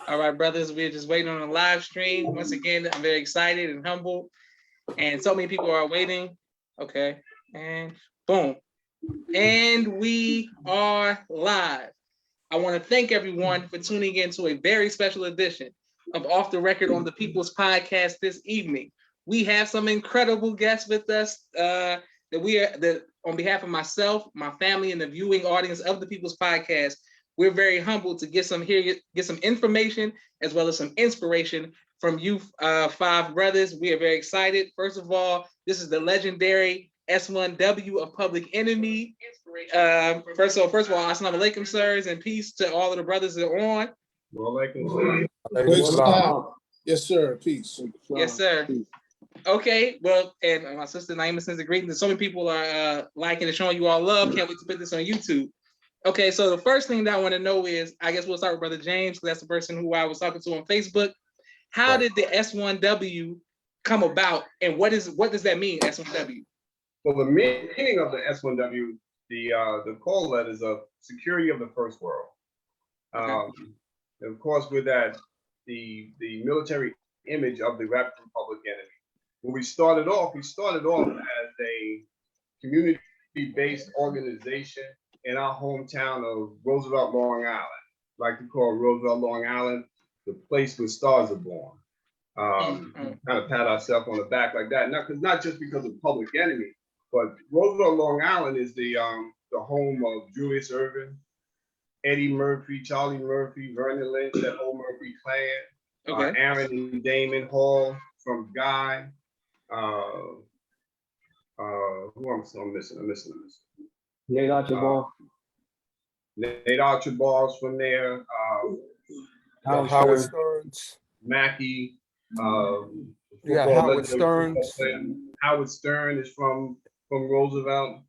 All right, brothers, we're just waiting on a live stream. Once again, I'm very excited and humbled, and so many people are waiting. Okay, and boom. And we are live. I want to thank everyone for tuning in to a very special edition of Off the Record on the People's Podcast this evening. We have some incredible guests with us that on behalf of myself, my family, and the viewing audience of the People's Podcast, we're very humbled to get some information as well as some inspiration from you five brothers. We are very excited. First of all, this is the legendary S1W of Public Enemy. First of all, assalamu alaikum, sirs, and peace to all of the brothers that are on. Yes, sir. Peace. Yes, sir. Okay, well, and my sister Naima sends a greeting. So many people are liking and showing you all love. Can't wait to put this on YouTube. Okay, so the first thing that I want to know is, I guess we'll start with Brother James, because that's the person who I was talking to on Facebook. How did the S1W come about, and what does that mean, S1W? Well, the meaning of the S1W, the call letters of security of the first world. And of course, with that, the military image of the Brotherhood Public Enemy. When we started off as a community-based organization in our hometown of Roosevelt, Long Island. I like to call Roosevelt, Long Island, the place where stars are born. Kind of pat ourselves on the back like that. Not just because of Public Enemy, but Roosevelt, Long Island is the home of Julius Erving, Eddie Murphy, Charlie Murphy, Vernon Lynch, that whole Murphy clan, Aaron and Damon Hall from Guy. Who I'm missing? Nate Archibald. Nate Archibald's from there. Howard Stearns. Mackey. Howard Stearns. Howard Stern is from Roosevelt.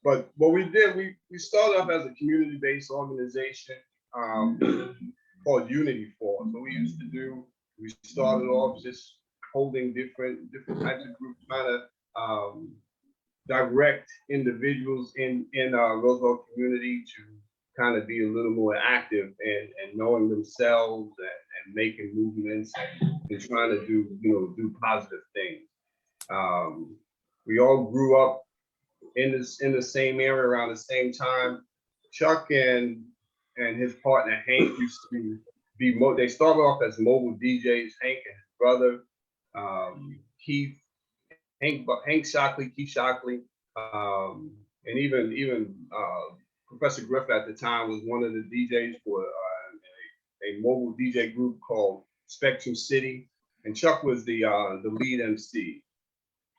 But what we did, we started off as a community-based organization called Unity Force. What we used to do, we started off just holding different types of groups, trying to direct individuals in Roosevelt community to kind of be a little more active and knowing themselves and making movements and trying to do positive things. We all grew up in the same area around the same time. Chuck and his partner Hank used to be they started off as mobile DJs. Hank and his brother Keith, Hank Shockley, Keith Shockley, and even Professor Griff at the time was one of the DJs for a mobile DJ group called Spectrum City, and Chuck was the lead MC.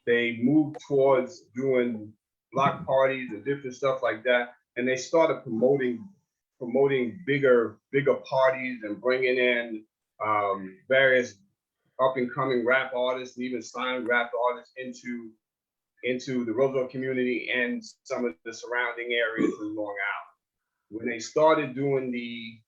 They moved towards doing block parties and different stuff like that, and they started promoting bigger parties and bringing in various up-and-coming rap artists and even signed rap artists into the Roosevelt community and some of the surrounding areas in Long Island. When they started doing the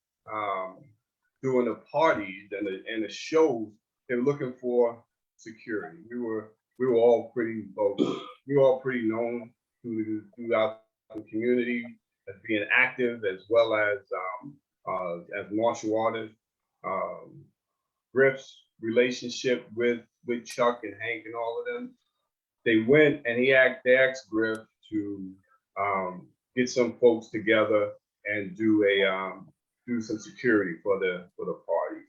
parties and the shows, they were looking for security. We were all pretty known throughout the community as being active, as well as martial artists. Griff's relationship with Chuck and Hank and all of them, they went and they asked Griff to get some folks together and do some security for the party.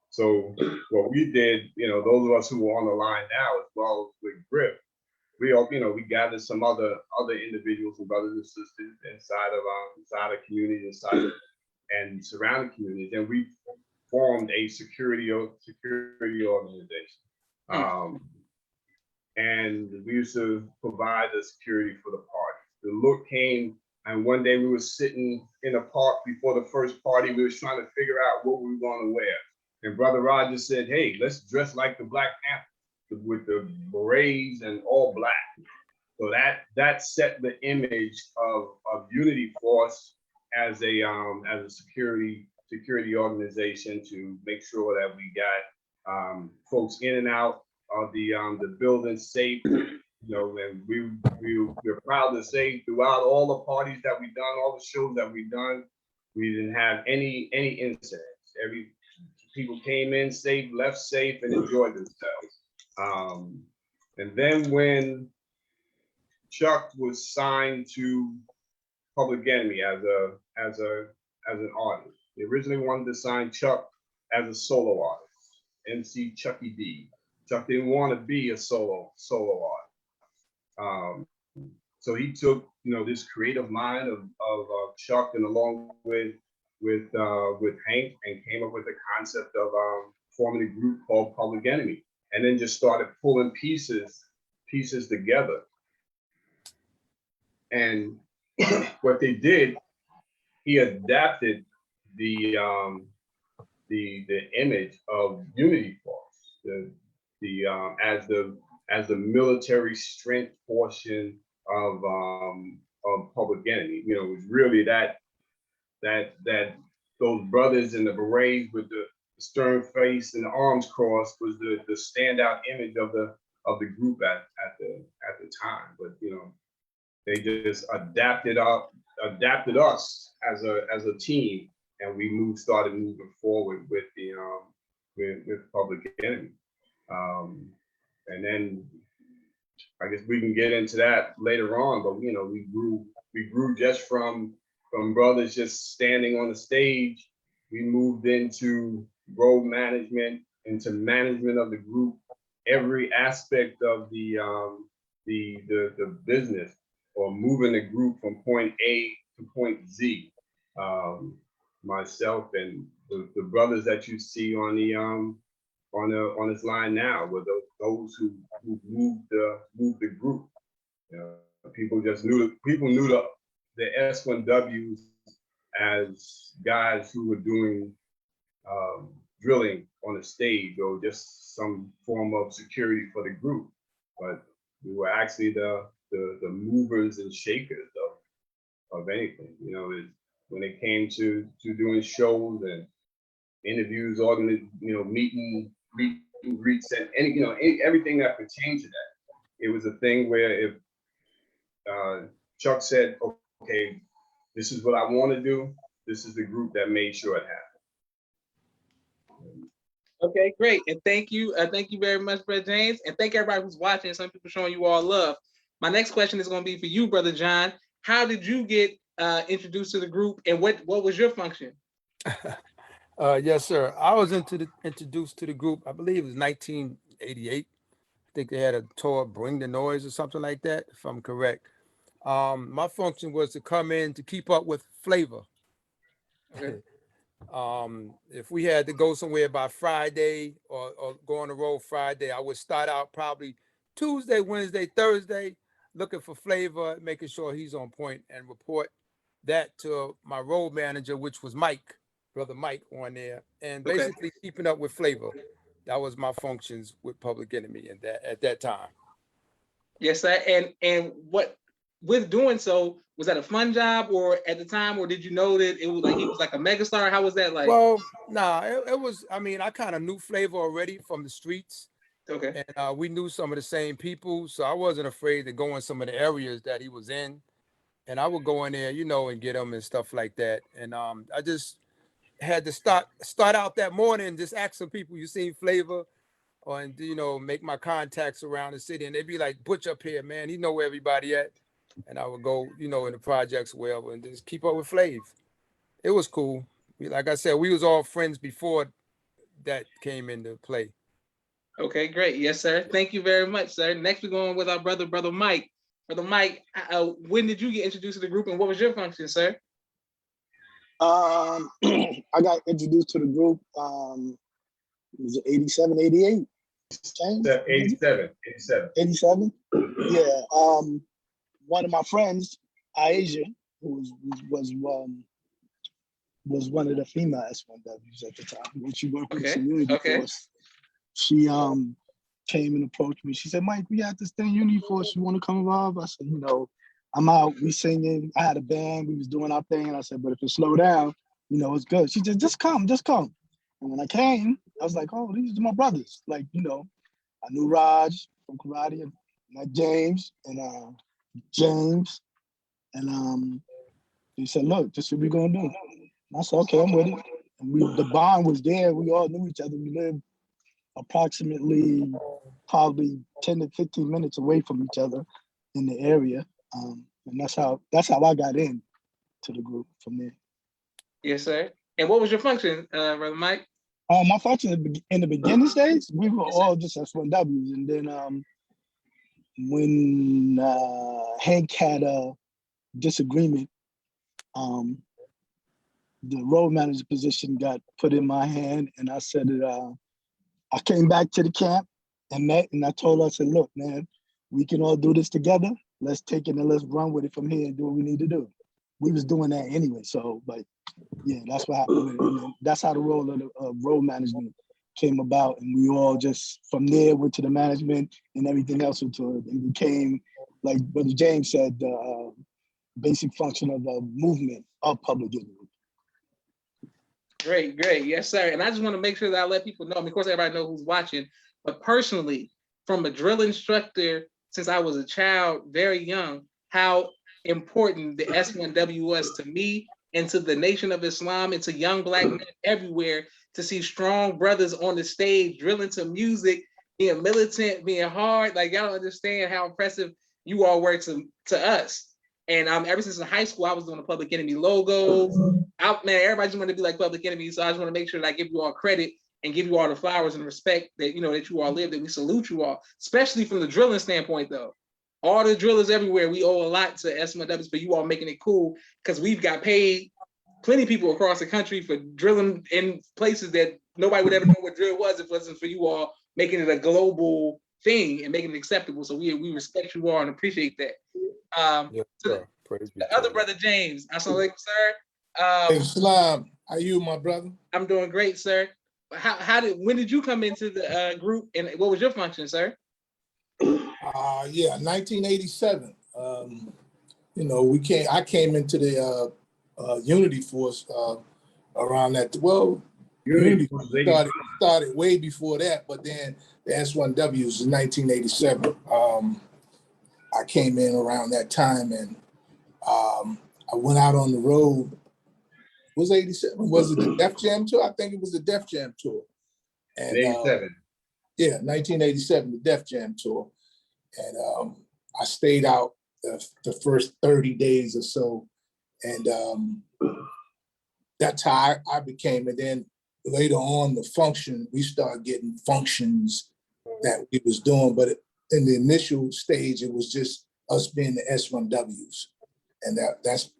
So what we did, those of us who are on the line now, as well as with Griff, we gathered some other individuals and brothers and sisters inside the community, and surrounding communities, and we formed a security organization. And we used to provide the security for the party. The look came, and one day we were sitting in a park before the first party. We was trying to figure out what we were going to wear. And Brother Roger said, "Hey, let's dress like the Black Panther with the berets and all black." So that set the image of Unity Force as a security organization to make sure that we got folks in and out of the building safe. And we're proud to say throughout all the parties that we've done, all the shows that we've done, we didn't have any incidents. People came in safe, left safe, and enjoyed themselves. And then when Chuck was signed to Public Enemy as an artist, they originally wanted to sign Chuck as a solo artist, MC Chucky D. Chuck didn't want to be a solo artist. So he took, this creative mind of Chuck, and along with Hank, and came up with the concept of forming a group called Public Enemy, and then just started pulling pieces together. And what they did, he adapted the image of Unity Force, as the military strength portion of Public Enemy. It was really that those brothers in the berets with the stern face and the arms crossed was the standout image of the group at the time. But they just adapted us as a team, and we started moving forward with the with Public Enemy. And then I guess we can get into that later on, but we grew just from brothers just standing on the stage. We moved into road management, into management of the group, every aspect of the business, or moving the group from point A to point Z. Myself and the brothers that you see on this line now were those who moved the group. People knew the S1Ws as guys who were doing drilling on the stage, or just some form of security for the group. But we were actually the movers and shakers of anything. When it came to doing shows and interviews, meeting greets, and everything that pertained to that. It was a thing where if Chuck said, "Okay, this is what I want to do," this is the group that made sure it happened. Okay, great, and thank you very much, Brother James, and thank everybody who's watching. Some people showing you all love. My next question is going to be for you, Brother John. How did you get introduced to the group, and what was your function? Yes, sir. I was introduced to the group, I believe it was 1988. I think they had a tour, Bring the Noise or something like that, if I'm correct. My function was to come in to keep up with flavor. Okay. If we had to go somewhere by Friday or go on the road Friday, I would start out probably Tuesday, Wednesday, Thursday, looking for flavor, making sure he's on point, and report that to my road manager, which was Mike, Brother Mike, on there, and basically keeping up with flavor. That was my functions with Public Enemy at that time. Yes, sir. And what, with doing so, was that a fun job, or at the time, or did you know that it was like he was like a megastar? How was that like? Well, nah, it was. I mean, I kind of knew Flavor already from the streets. Okay. And we knew some of the same people, so I wasn't afraid to go in some of the areas that he was in, and I would go in there, and get him and stuff like that. And I just had to start out that morning, just ask some people, you seen Flavor, and make my contacts around the city, and they'd be like, Butch up here, man, he know where everybody at. And I would go, in the projects, wherever, and just keep up with Flav. It was cool. Like I said, we was all friends before that came into play. Okay, great. Yes, sir. Thank you very much, sir. Next, we're going with our brother Mike. Brother Mike, when did you get introduced to the group, and what was your function, sir? I got introduced to the group, was it 87, 88? 87. 87? Yeah. One of my friends, Aisha, who was one of the female S1Ws at the time, when she worked with Unity Force. She came and approached me. She said, "Mike, we had this thing, Unity Force. You want to come involved?" I said, I'm out. We singing. I had a band. We was doing our thing. And I said, "But if it slow down, it's good." She said, just come. And when I came, I was like, "Oh, these are my brothers." Like, I knew Raj from karate, and like James, and he said, "Look, this is what we're gonna do." And I said, "Okay, I'm with it." And the bond was there. We all knew each other. We lived approximately probably 10 to 15 minutes away from each other in the area. And that's how I got in to the group from there. Yes, sir. And what was your function, Brother Mike? My function in the beginning stage, we were Yes, sir. all just S1Ws. And then when Hank had a disagreement, the road manager position got put in my hand, and I said that I came back to the camp and met, and I told her, I said, look, man, we can all do this together. Let's take it and let's run with it from here and do what we need to do. We was doing that anyway, so, but yeah, that's what happened with it. And that's how the role of the road management came about, and we all just, from there, went to the management and everything else into it, and became, like Brother James said, the basic function of the movement of public enemy. Great, great. Yes, sir. And I just want to make sure that I let people know, I mean, of course, everybody knows who's watching, but personally, from a drill instructor, since I was a child, very young, how important the S1W was to me and to the Nation of Islam and to young Black men everywhere to see strong brothers on the stage, drilling to music, being militant, being hard. Like, y'all don't understand how impressive you all were to us. And ever since in high school, I was doing the Public Enemy logos. Man, everybody just wanted to be like Public Enemy. So I just want to make sure that I give you all credit and give you all the flowers and respect that, you know, that you all live, that we salute you all, especially from the drilling standpoint, though. All the drillers everywhere, we owe a lot to S1Ws for you all making it cool, because we've got paid plenty of people across the country for drilling in places that nobody would ever know what drill was if it wasn't for you all making it a global thing and making it acceptable. So we respect you all and appreciate that. Yes, So the other brother James, assalamu alaikum, sir. Hey, Salam, how you, my brother? I'm doing great, sir. When did you come into the group, and what was your function, sir? Yeah, 1987. You know, I came into the Unity Force around that. Well, Unity started way before that, but then the S1Ws in 1987. I came in around that time, and I went out on the road. Was 87? Was it the Def Jam tour? I think it was the Def Jam tour. And 87. Yeah, 1987, the Def Jam tour. And I stayed out the first 30 days or so. And that's how I became. And then later on, the function, we started getting functions that we was doing. But in the initial stage, it was just us being the S1Ws. And that's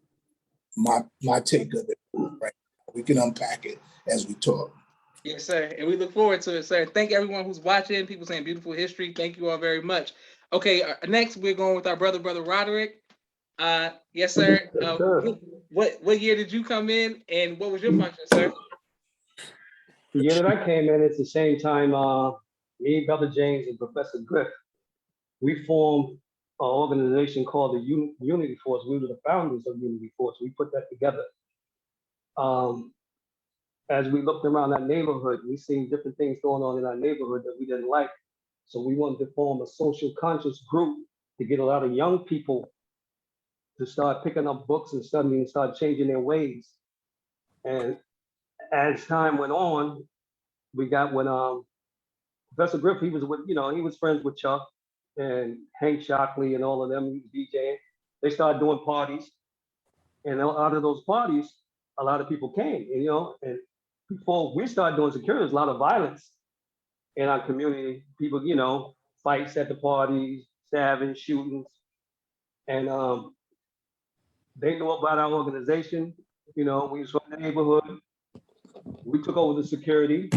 my take of it. Right? We can unpack it as we talk. Yes, sir. And we look forward to it, sir. Thank everyone who's watching. People saying beautiful history. Thank you all very much. Okay, next we're going with our brother Roderick. Yes, sir. What year did you come in, and what was your function, sir? The year that I came in, it's the same time me, Brother James, and Professor Griff, we formed an organization called the Unity Force. We were the founders of Unity Force. We put that together. As we looked around that neighborhood, we seen different things going on in our neighborhood that we didn't like. So we wanted to form a social conscious group to get a lot of young people to start picking up books and studying and start changing their ways. And as time went on, we got when Professor Griff, he was friends with Chuck and Hank Shockley and all of them, he was DJing. They started doing parties. And out of those parties, a lot of people came, and before we started doing security, there's a lot of violence in our community. People, fights at the parties, stabbing, shootings. And they knew about our organization. We was from the neighborhood. We took over the security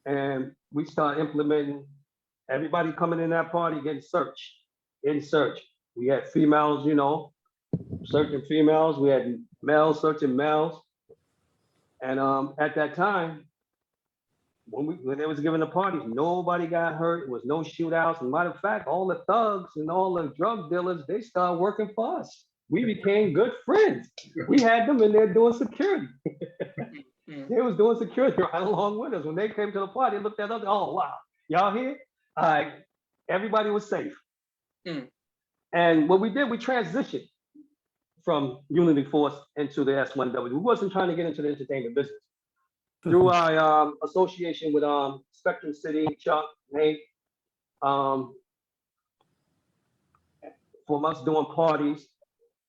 and we started implementing everybody coming in that party getting searched. We had females, searching females. We had males searching males. And at that time, when they was giving the parties, nobody got hurt. There was no shootouts. As a matter of fact, all the thugs and all the drug dealers, they started working for us. We became good friends. We had them in there doing security. They was doing security right along with us. When they came to the party, they looked at us, oh, wow, y'all here? Everybody was safe. And what we did, we transitioned. from Unity Force into the S1W. We wasn't trying to get into the entertainment business. Through our association with Spectrum City, Chuck, Nate, from us doing parties,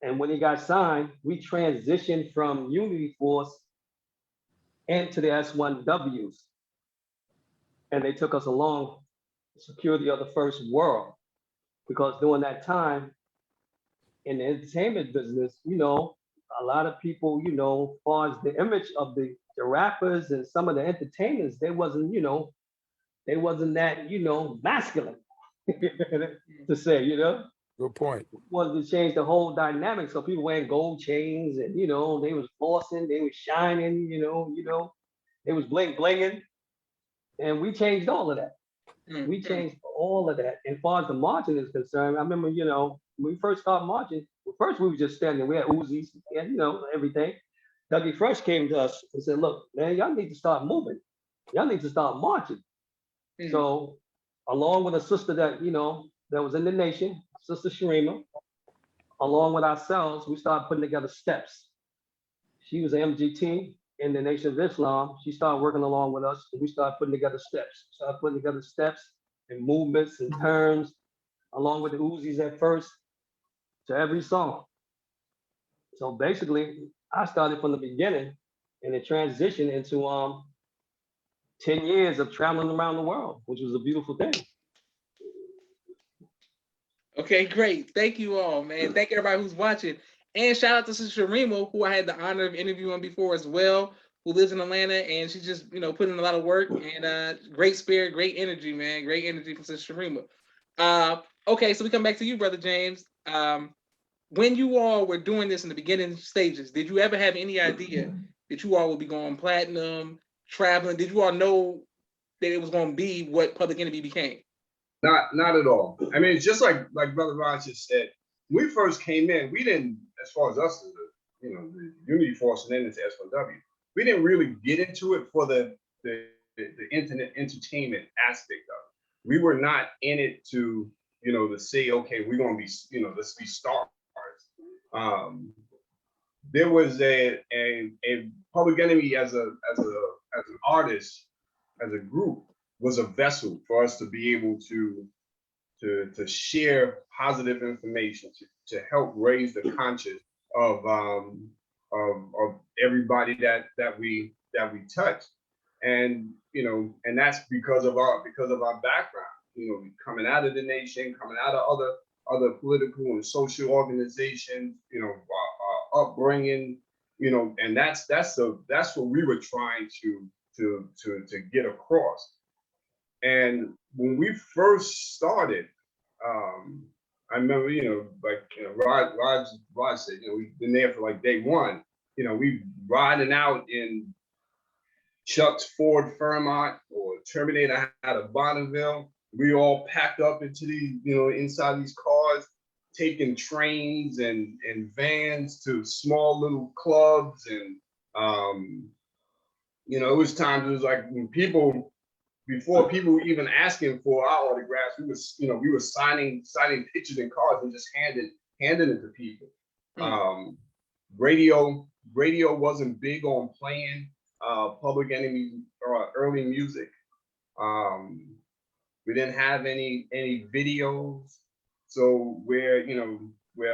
and when he got signed, we transitioned from Unity Force into the S1Ws. And they took us along to secure the other first world. Because during that time, in the entertainment business, you know, a lot of people, you know, as far as the image of the rappers and some of the entertainers, they wasn't, you know, they wasn't that, you know, masculine to say, you know. Good point. Wanted to change the whole dynamic. So people wearing gold chains and, you know, they was flossing, they was shining, you know, they was blinging. And we changed all of that. We changed all of that. And as far as the marching is concerned, I remember, you know, when we first started marching, first we were just standing, we had Uzis and, you know, everything. Dougie Fresh came to us and said, look, man, y'all need to start moving. Y'all need to start marching. So along with a sister that, you know, that was in the nation, Sister Sharima, along with ourselves, we started putting together steps. She was an MGT in the Nation of Islam. She started working along with us, and we started putting together steps and movements and terms, along with the Uzis at first, to every song. So basically, I started from the beginning, and it transitioned into 10 years of traveling around the world, which was a beautiful thing. Okay, great. Thank you all, man. Thank everybody who's watching. And shout out to Sister Sharima, who I had the honor of interviewing before as well, who lives in Atlanta, and she's just, you know, putting in a lot of work and great spirit, great energy, man. Great energy from Sister Sharima. Okay, so we come back to you, Brother James. When you all were doing this in the beginning stages, did you ever have any idea that you all would be going platinum, traveling? Did you all know that it was going to be what Public Enemy became? Not at all. I mean, it's just like Brother Raj just said. When we first came in, we didn't, as far as us, the Unity Force and then into S1W, we didn't really get into it for the internet entertainment aspect of it. We were not in it to, you know, to say, okay, we're gonna be, you know, let's be stars. There was a Public Enemy as an artist, as a group, was a vessel for us to be able to share positive information, to help raise the conscience of everybody that we touch, and you know, and that's because of our background. You know, coming out of the nation, coming out of other political and social organizations. You know, our upbringing. You know, and that's what we were trying to get across. And when we first started, I remember, you know, like, you know, Raj said, you know, we've been there for like day one. You know, we riding out in Chuck's Ford Fairmont or Terminator out of Bonneville. We all packed up into these, you know, inside these cars, taking trains and vans to small little clubs. And, you know, it was times, it was like when before people were even asking for our autographs, we were signing pictures and cards and just handing it to people. Radio wasn't big on playing Public Enemy early music. We didn't have any videos. So where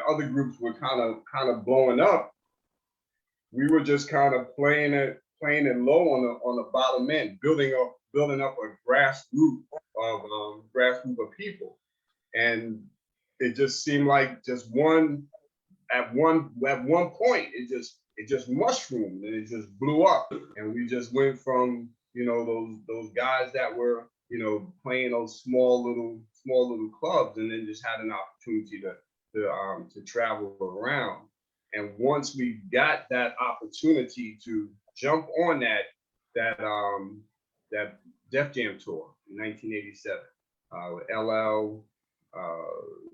other groups were kind of blowing up, we were just kind of playing it low on the bottom end, building up a grassroots of people. And it just seemed like at one point it just mushroomed and it just blew up. And we just went from, you know, those guys that were, you know, playing those small little clubs, and then just had an opportunity to travel around. And once we got that opportunity to jump on that Def Jam tour in 1987 with LL,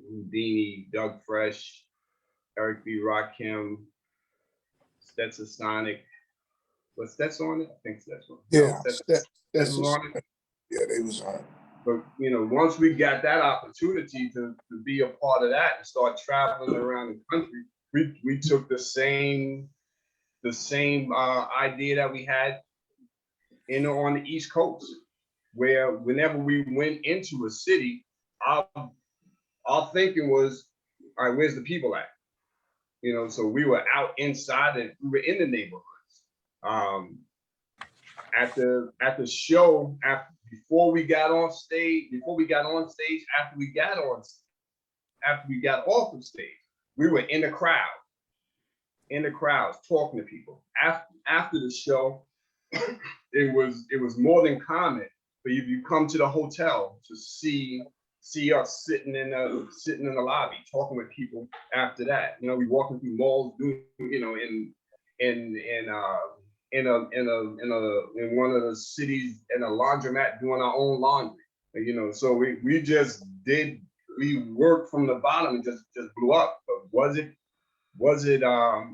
Houdini, Doug Fresh, Eric B. Rakim, Stetson Sonic. Was Stetson on it? I think Stetson. Yeah, Stetson on it. Yeah, they was on it. But you know, once we got that opportunity to be a part of that and start traveling around the country, we took the same idea that we had on the East Coast, where whenever we went into a city, our thinking was, all right, where's the people at? You know, so we were out inside and we were in the neighborhoods. At the show, before we got on stage, after we got off of stage, we were in the crowds talking to people. After the show, it was more than common for you come to the hotel to see us sitting in the lobby talking with people. After that, you know, we walking through malls, doing, you know, in one of the cities in a laundromat doing our own laundry. You know, so we worked from the bottom and just blew up. But was it a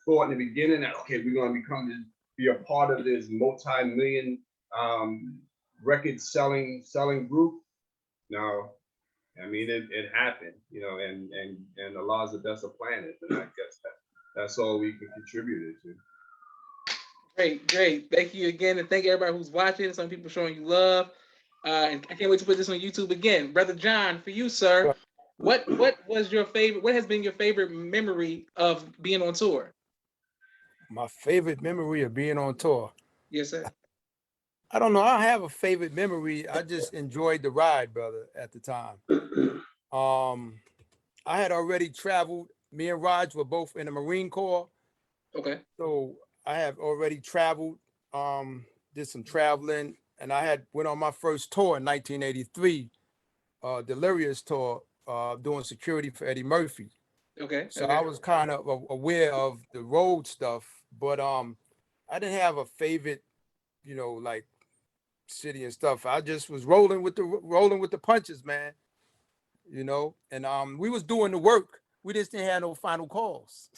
thought in the beginning that, okay, we're going to be a part of this multi-million record selling group? No, I mean, it happened, you know, and the laws of best of planet, and I guess that's all we can contribute it to. Great. Thank you again, and thank everybody who's watching. Some people showing you love, and I can't wait to put this on YouTube again. Brother John, for you, sir, what was your favorite? What has been your favorite memory of being on tour? My favorite memory of being on tour. Yes, sir. I don't know. I have a favorite memory. I just enjoyed the ride, brother, at the time. I had already traveled. Me and Raj were both in the Marine Corps. Okay. So I have already traveled, did some traveling, and I had went on my first tour in 1983, Delirious tour, doing security for Eddie Murphy. Okay. So I was kind of aware of the road stuff, but I didn't have a favorite, you know, like city and stuff. I just was rolling with the punches, man. You know, and we was doing the work. We just didn't have no final calls.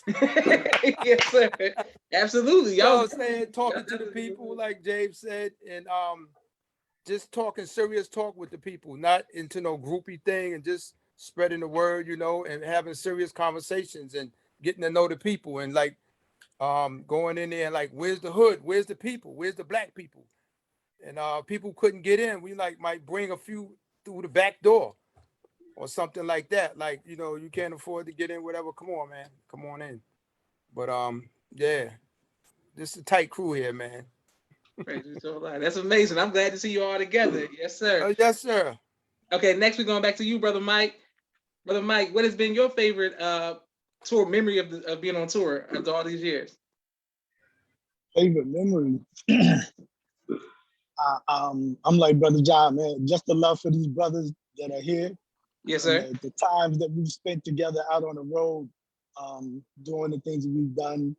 Yes, sir. Absolutely. You know what I'm saying? Talking to the people, like James said, and just talking serious talk with the people, not into no groupie thing, and just spreading the word, you know, and having serious conversations and getting to know the people, and like going in there and like, where's the hood? Where's the people? Where's the black people? And people couldn't get in. We like might bring a few through the back door or something like that. Like, you know, you can't afford to get in, whatever. Come on, man. Come on in. But yeah, this is a tight crew here, man. That's amazing. I'm glad to see you all together. Yes, sir. Yes, sir. Okay, next we're going back to you, Brother Mike. Brother Mike, what has been your favorite tour memory of being on tour after all these years? Favorite memory? I'm like Brother John, man. Just the love for these brothers that are here. Yes, sir. The times that we've spent together out on the road, doing the things that we've done.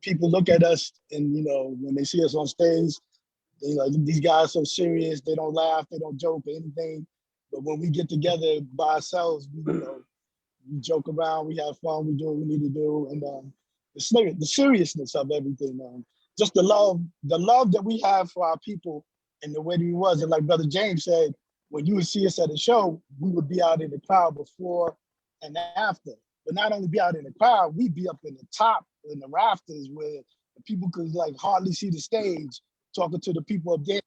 People look at us, and you know, when they see us on stage, they like, these guys so serious. They don't laugh, they don't joke or anything. But when we get together by ourselves, we, you know, we joke around, we have fun, we do what we need to do, and the seriousness of everything. Just the love that we have for our people, and the way that we was. And like Brother James said, when you would see us at a show, we would be out in the crowd before and after. But not only be out in the crowd, we'd be up in the top, in the rafters, where the people could like hardly see the stage, talking to the people up there.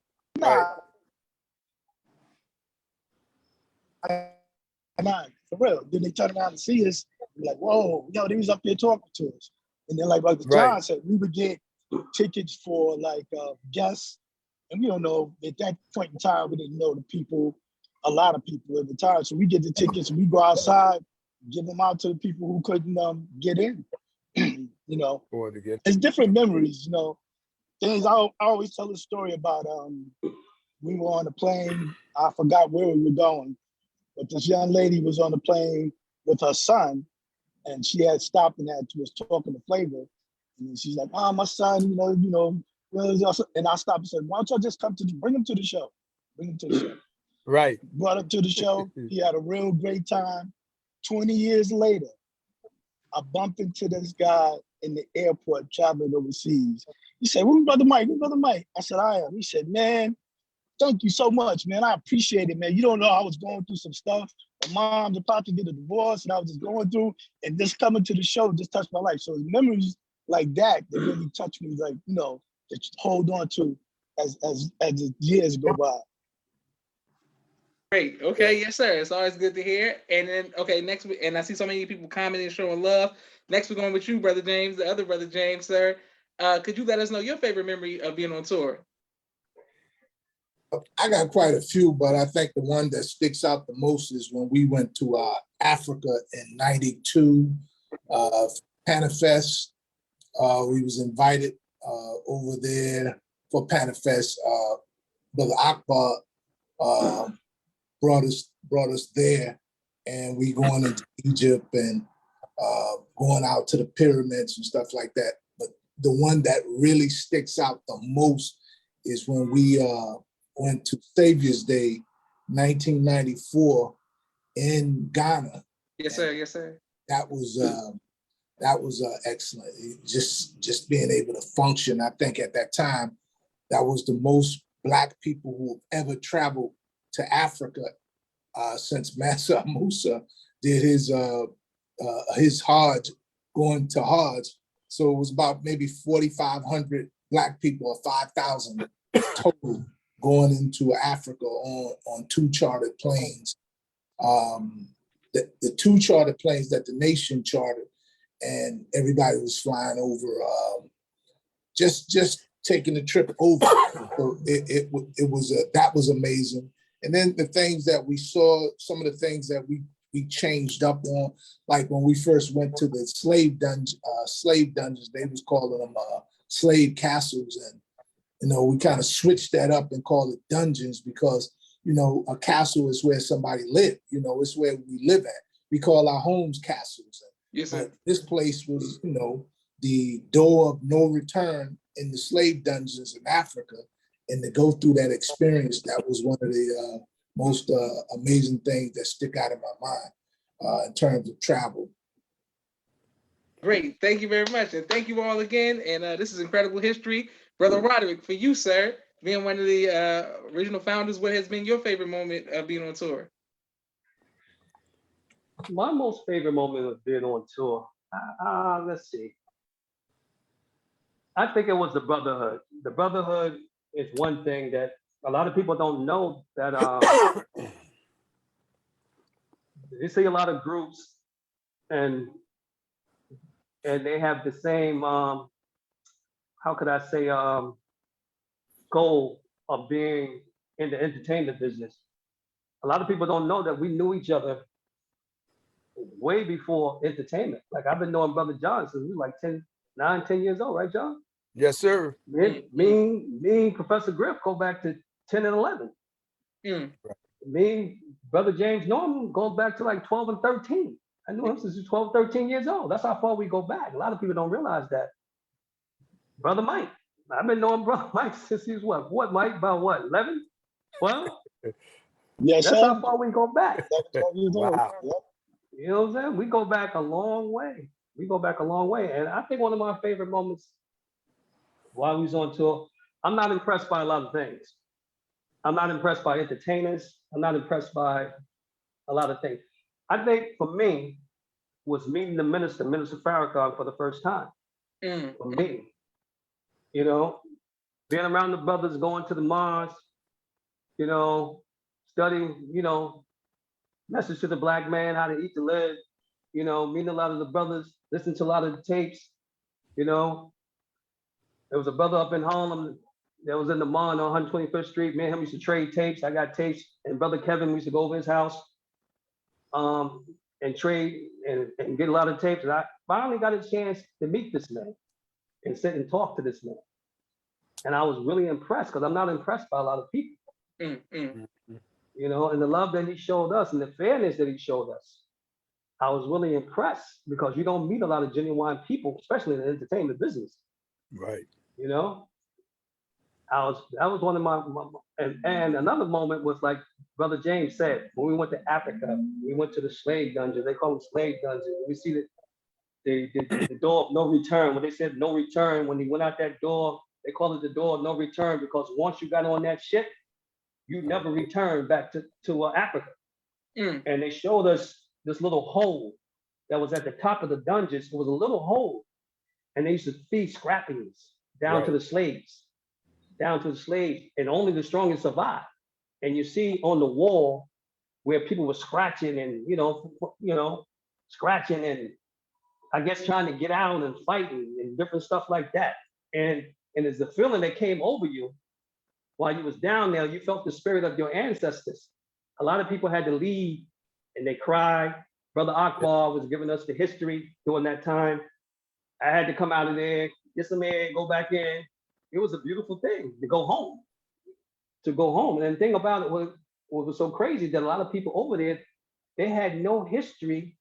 Nah, for real. Then they turn around and see us, like, whoa, yo, they was up there talking to us. And then like John said, we would get tickets for like guests. And we don't know, at that point in time, we didn't know the people, a lot of people at the time. So we get the tickets and we go outside, give them out to the people who couldn't get in. You know, it's different memories, you know. Things I always tell a story about, we were on a plane, I forgot where we were going, but this young lady was on the plane with her son, and she had stopped and was talking to Flavor. And then she's like, oh, my son, you know, and I stopped and said, why don't y'all just bring him to the show. Bring him to the show. Right. Brought him to the show. He had a real great time. 20 years later, I bumped into this guy in the airport traveling overseas. He said, where's Brother Mike? Where's Brother Mike? I said, I am. He said, man, thank you so much, man. I appreciate it, man. You don't know I was going through some stuff. mom and pop did a divorce, and I was just going through, and just coming to the show just touched my life. So memories like that really touched me, like, you know, to hold on to as the years go by. Great. Okay. Yes, sir. It's always good to hear. And then, okay, next week, and I see so many people commenting, showing love. Next, we're going with you, Brother James, the other Brother James, sir. Could you let us know your favorite memory of being on tour? I got quite a few, but I think the one that sticks out the most is when we went to Africa in '92, Panafest. We was invited over there for Panafest. Brother Akbar brought us there, and we going into Egypt and going out to the pyramids and stuff like that. But the one that really sticks out the most is when we went to Savior's Day, 1994, in Ghana. Yes, sir. Yes, sir. That was excellent. Just being able to function. I think at that time, that was the most Black people who have ever traveled to Africa since Mansa Musa did his Hajj, going to Hajj. So it was about maybe 4,500 Black people, or 5,000 total, going into Africa on 2 chartered planes. The 2 chartered planes that the nation chartered, and everybody was flying over, just taking the trip over. So it was that was amazing. And then the things that we saw, some of the things that we changed up on, like when we first went to the slave dungeons, they was calling them slave castles, and you know, we kind of switched that up and called it dungeons, because you know, a castle is where somebody lived. You know, it's where we live at. We call our homes castles. Yes, sir. This place was, you know, the door of no return in the slave dungeons in Africa. And to go through that experience, that was one of the most amazing things that stick out in my mind in terms of travel. Great. Thank you very much. And thank you all again. And this is incredible history. Brother Roderick, for you, sir, being one of the original founders, what has been your favorite moment of being on tour? My most favorite moment of being on tour, let's see. I think it was the Brotherhood. The Brotherhood is one thing that a lot of people don't know, that you see a lot of groups and they have the same, how could I say, goal of being in the entertainment business. A lot of people don't know that we knew each other way before entertainment. Like, I've been knowing Brother John since we were like 10 years old, right, John? Yes, sir. Me and Professor Griff go back to 10 and 11. Me and Brother James Norman go back to like 12 and 13. I knew him since he was 12, 13 years old. That's how far we go back. A lot of people don't realize that. Brother Mike, I've been knowing Brother Mike since he was what, Mike? About what, 11? 12? Yes, That's sir. how far we go back. Wow. You know what I'm saying? We go back a long way. We go back a long way. And I think one of my favorite moments while we was on tour, I'm not impressed by a lot of things. I'm not impressed by entertainers. I'm not impressed by a lot of things. I think for me, was meeting the Minister Farrakhan, for the first time. For me, you know, being around the brothers, going to the mosque, you know, studying, you know, Message to the Black Man, How to Eat to Live, you know, meeting a lot of the brothers, listening to a lot of the tapes, you know. There was a brother up in Harlem that was in the mall on 125th Street. Me and him used to trade tapes. I got tapes, and Brother Kevin, we used to go over his house and trade and get a lot of tapes. And I finally got a chance to meet this man and sit and talk to this man. And I was really impressed, because I'm not impressed by a lot of people. You know, and the love that he showed us and the fairness that he showed us, I was really impressed, because you don't meet a lot of genuine people, especially in the entertainment business. Right. You know, that was one of my and another moment was, like Brother James said, when we went to Africa, we went to the slave dungeon. They call them slave dungeons. We see the door of no return. When they said no return, when he went out that door, they call it the door of no return, because once you got on that ship, you never return back to Africa. And they showed us this little hole that was at the top of the dungeons. It was a little hole, and they used to feed scrappings down to the slaves, and only the strongest survived. And you see on the wall where people were scratching and scratching and I guess trying to get out and fighting and different stuff like that. And it's the feeling that came over you while you was down there. You felt the spirit of your ancestors. A lot of people had to leave and they cried. Brother Akbar was giving us the history during that time. I had to come out of there, get some air, go back in. It was a beautiful thing to go home. And the thing about it was, what was so crazy that a lot of people over there, they had no history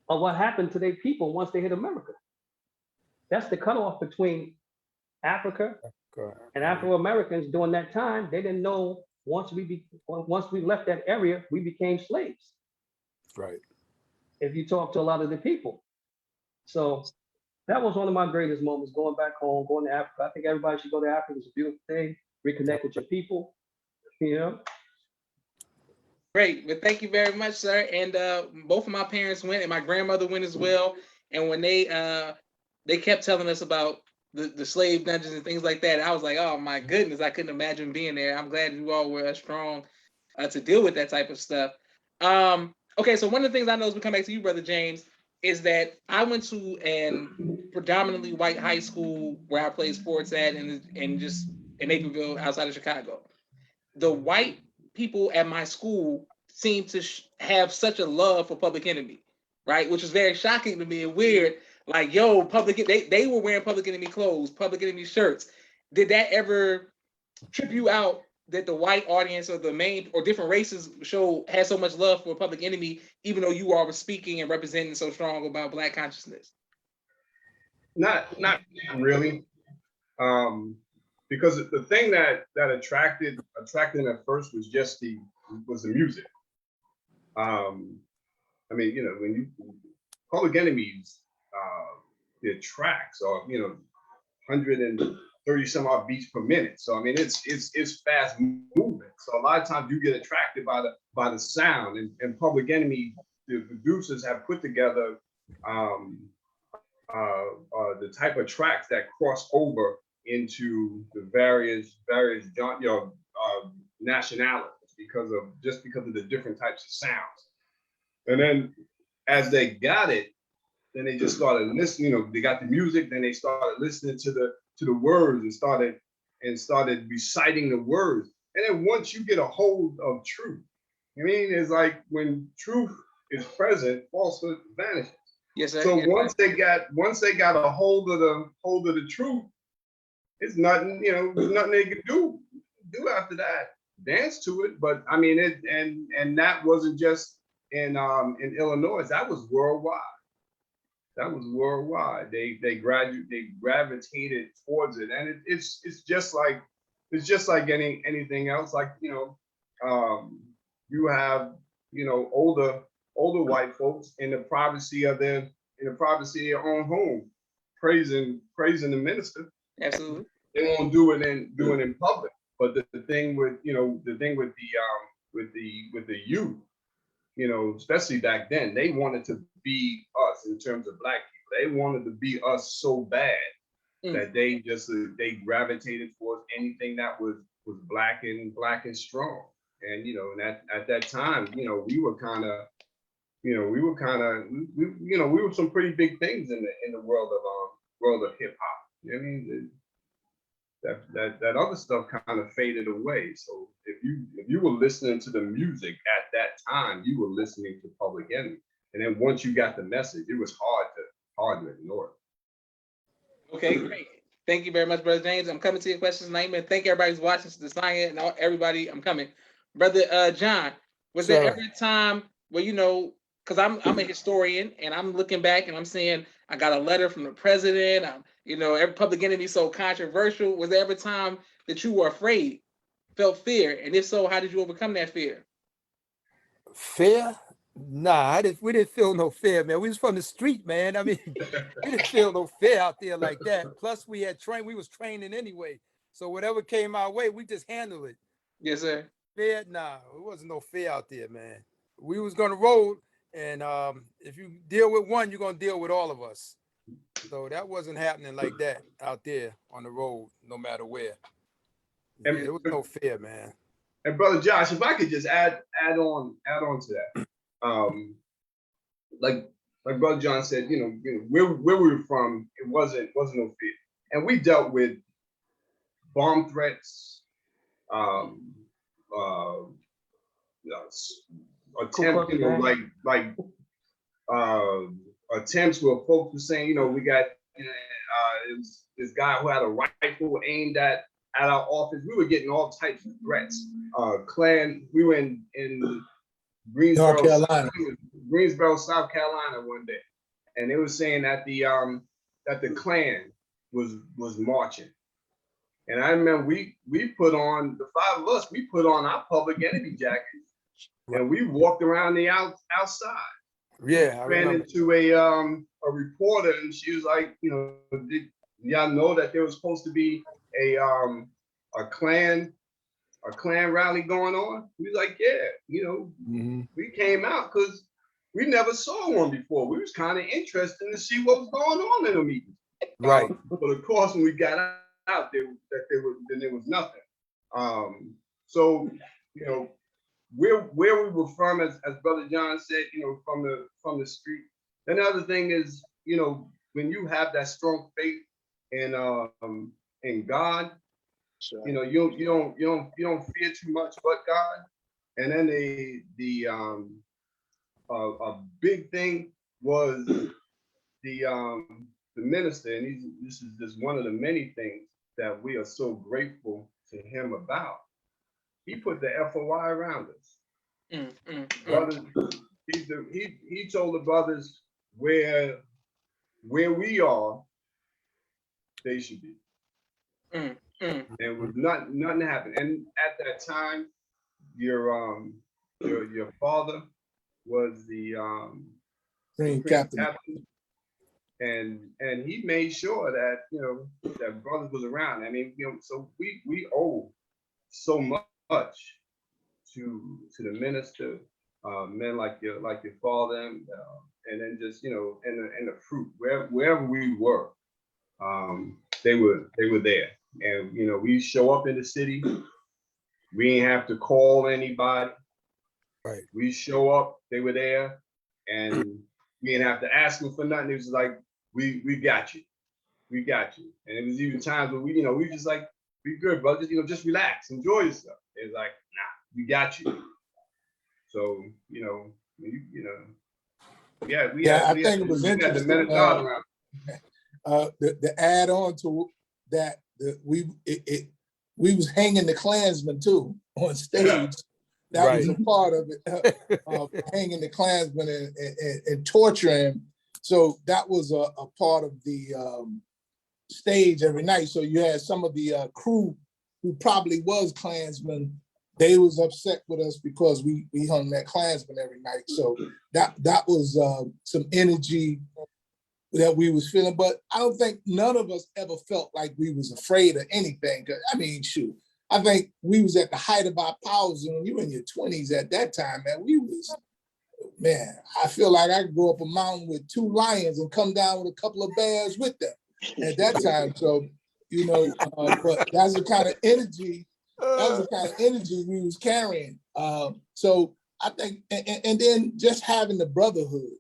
of what happened to their people once they hit America. That's the cutoff between Africa and Afro-Americans during that time. They didn't know once we left that area, we became slaves. Right. If you talk to a lot of the people. So that was one of my greatest moments, going back home, going to Africa. I think everybody should go to Africa. It's a beautiful thing. Reconnect with your people, Great. Well, thank you very much, sir. And both of my parents went, and my grandmother went as well. And when they kept telling us about the slave dungeons and things like that, I was like, oh my goodness, I couldn't imagine being there. I'm glad you all were strong to deal with that type of stuff. Okay, so one of the things I know as we come back to you, Brother James, is that I went to an predominantly white high school where I played sports at, and just in Naperville, outside of Chicago. The white people at my school seem to have such a love for Public Enemy, right? Which is very shocking to me and weird. Like, yo, they were wearing Public Enemy clothes, Public Enemy shirts. Did that ever trip you out that the white audience or the main or different races had so much love for Public Enemy, even though you all were speaking and representing so strong about Black consciousness? Not really. Because the thing that attracted them at first was just the music. I mean, when Public Enemy's their tracks are 130 some odd beats per minute. So I mean, it's fast movement. So a lot of times you get attracted by the sound. And Public Enemy, the producers have put together the type of tracks that cross over into the various nationalities because of the different types of sounds. And then as they got it, then they just started listening. They got the music, then they started listening to the words and started reciting the words. And then once you get a hold of truth, it's like when truth is present, falsehood vanishes. Yes, sir. So once they got a hold of the truth, it's nothing, there's nothing they could do after that. Dance to it, but I mean it, and that wasn't just in Illinois. That was worldwide. They gravitated towards it, and it's just like anything else. Like you have older white folks in the privacy of their own home, praising the minister. Absolutely. They won't do it in public. But the thing with the youth, especially back then, they wanted to be us in terms of Black people. They wanted to be us so bad that they gravitated towards anything that was black and strong. And at that time, we were some pretty big things in the world of hip hop. That other stuff kind of faded away. So if you were listening to the music at that time, you were listening to Public Enemy. And then once you got the message, it was hard to ignore it. Okay, great. Thank you very much, Brother James. I'm coming to your questions tonight, man. Thank everybody who's watching, Desanya, and everybody. I'm coming. Brother John, was there ever a time where, because I'm a historian and I'm looking back and I'm saying, I got a letter from the president. Every Public Enemy is so controversial. Was there ever a time that you were afraid, felt fear? And if so, how did you overcome that fear? Fear? Nah, we didn't feel no fear, man. We was from the street, man. I mean, we didn't feel no fear out there like that. Plus, we was training anyway. So whatever came our way, we just handled it. Yes, sir. Fear? Nah, it wasn't no fear out there, man. we was gonna roll, and if you deal with one, you're gonna deal with all of us. So that wasn't happening like that out there on the road, no matter where. Yeah, And, there was no fear, man. and brother Josh, if I could just add on to that, like brother John said, where we were from, it wasn't no fear, and we dealt with bomb threats, attempt, attempts where folks were saying, we got this guy who had a rifle aimed at our office. We were getting all types of threats. We were in Greensboro, South Carolina one day, and they were saying that the Klan was marching. And I remember we put on, the 5 of us, we put on our Public Enemy jackets, and we walked around the outside. Yeah, I ran remember. into a reporter, and she was like, did y'all know that there was supposed to be a Klan rally going on? We was like, yeah, we came out because we never saw one before. We was kind of interested to see what was going on in the meeting. Right. But of course, when we got out there, there was nothing. So where we were from, as Brother John said, from the street. And the other thing is, when you have that strong faith in God, Sure. you don't fear too much but God. And then a big thing was the minister, and this is just one of the many things that we are so grateful to him about. He put the FOI around us. Brothers, he told the brothers where we are, they should be. And with nothing happened. And at that time, your father was the Supreme Captain. And he made sure that that brothers was around. I mean, so we owe so much to the minister, men like your father, and then just and the fruit wherever we were, they were there. And we show up in the city, we didn't have to call anybody. Right. We show up, they were there, and we didn't have to ask them for nothing. It was like, we got you, we got you. And it was even times where we just like, be good, brother, just relax, enjoy yourself. It's like, nah, we got you. So I think it was interesting. The add on to that, we was hanging the Klansmen too on stage. That Right. was a part of it, of hanging the Klansmen and torturing. So that was a part of the stage every night. So you had some of the crew who probably was Klansmen. They was upset with us because we hung that Klansman every night. So that was some energy that we was feeling. But I don't think none of us ever felt like we was afraid of anything. I mean, shoot, I think we was at the height of our powers, and when you were in your 20s at that time, man, I feel like I could go up a mountain with 2 lions and come down with a couple of bears with them at that time. So, but that's the kind of energy. That was the kind of energy we was carrying. So I think, and then just having the brotherhood,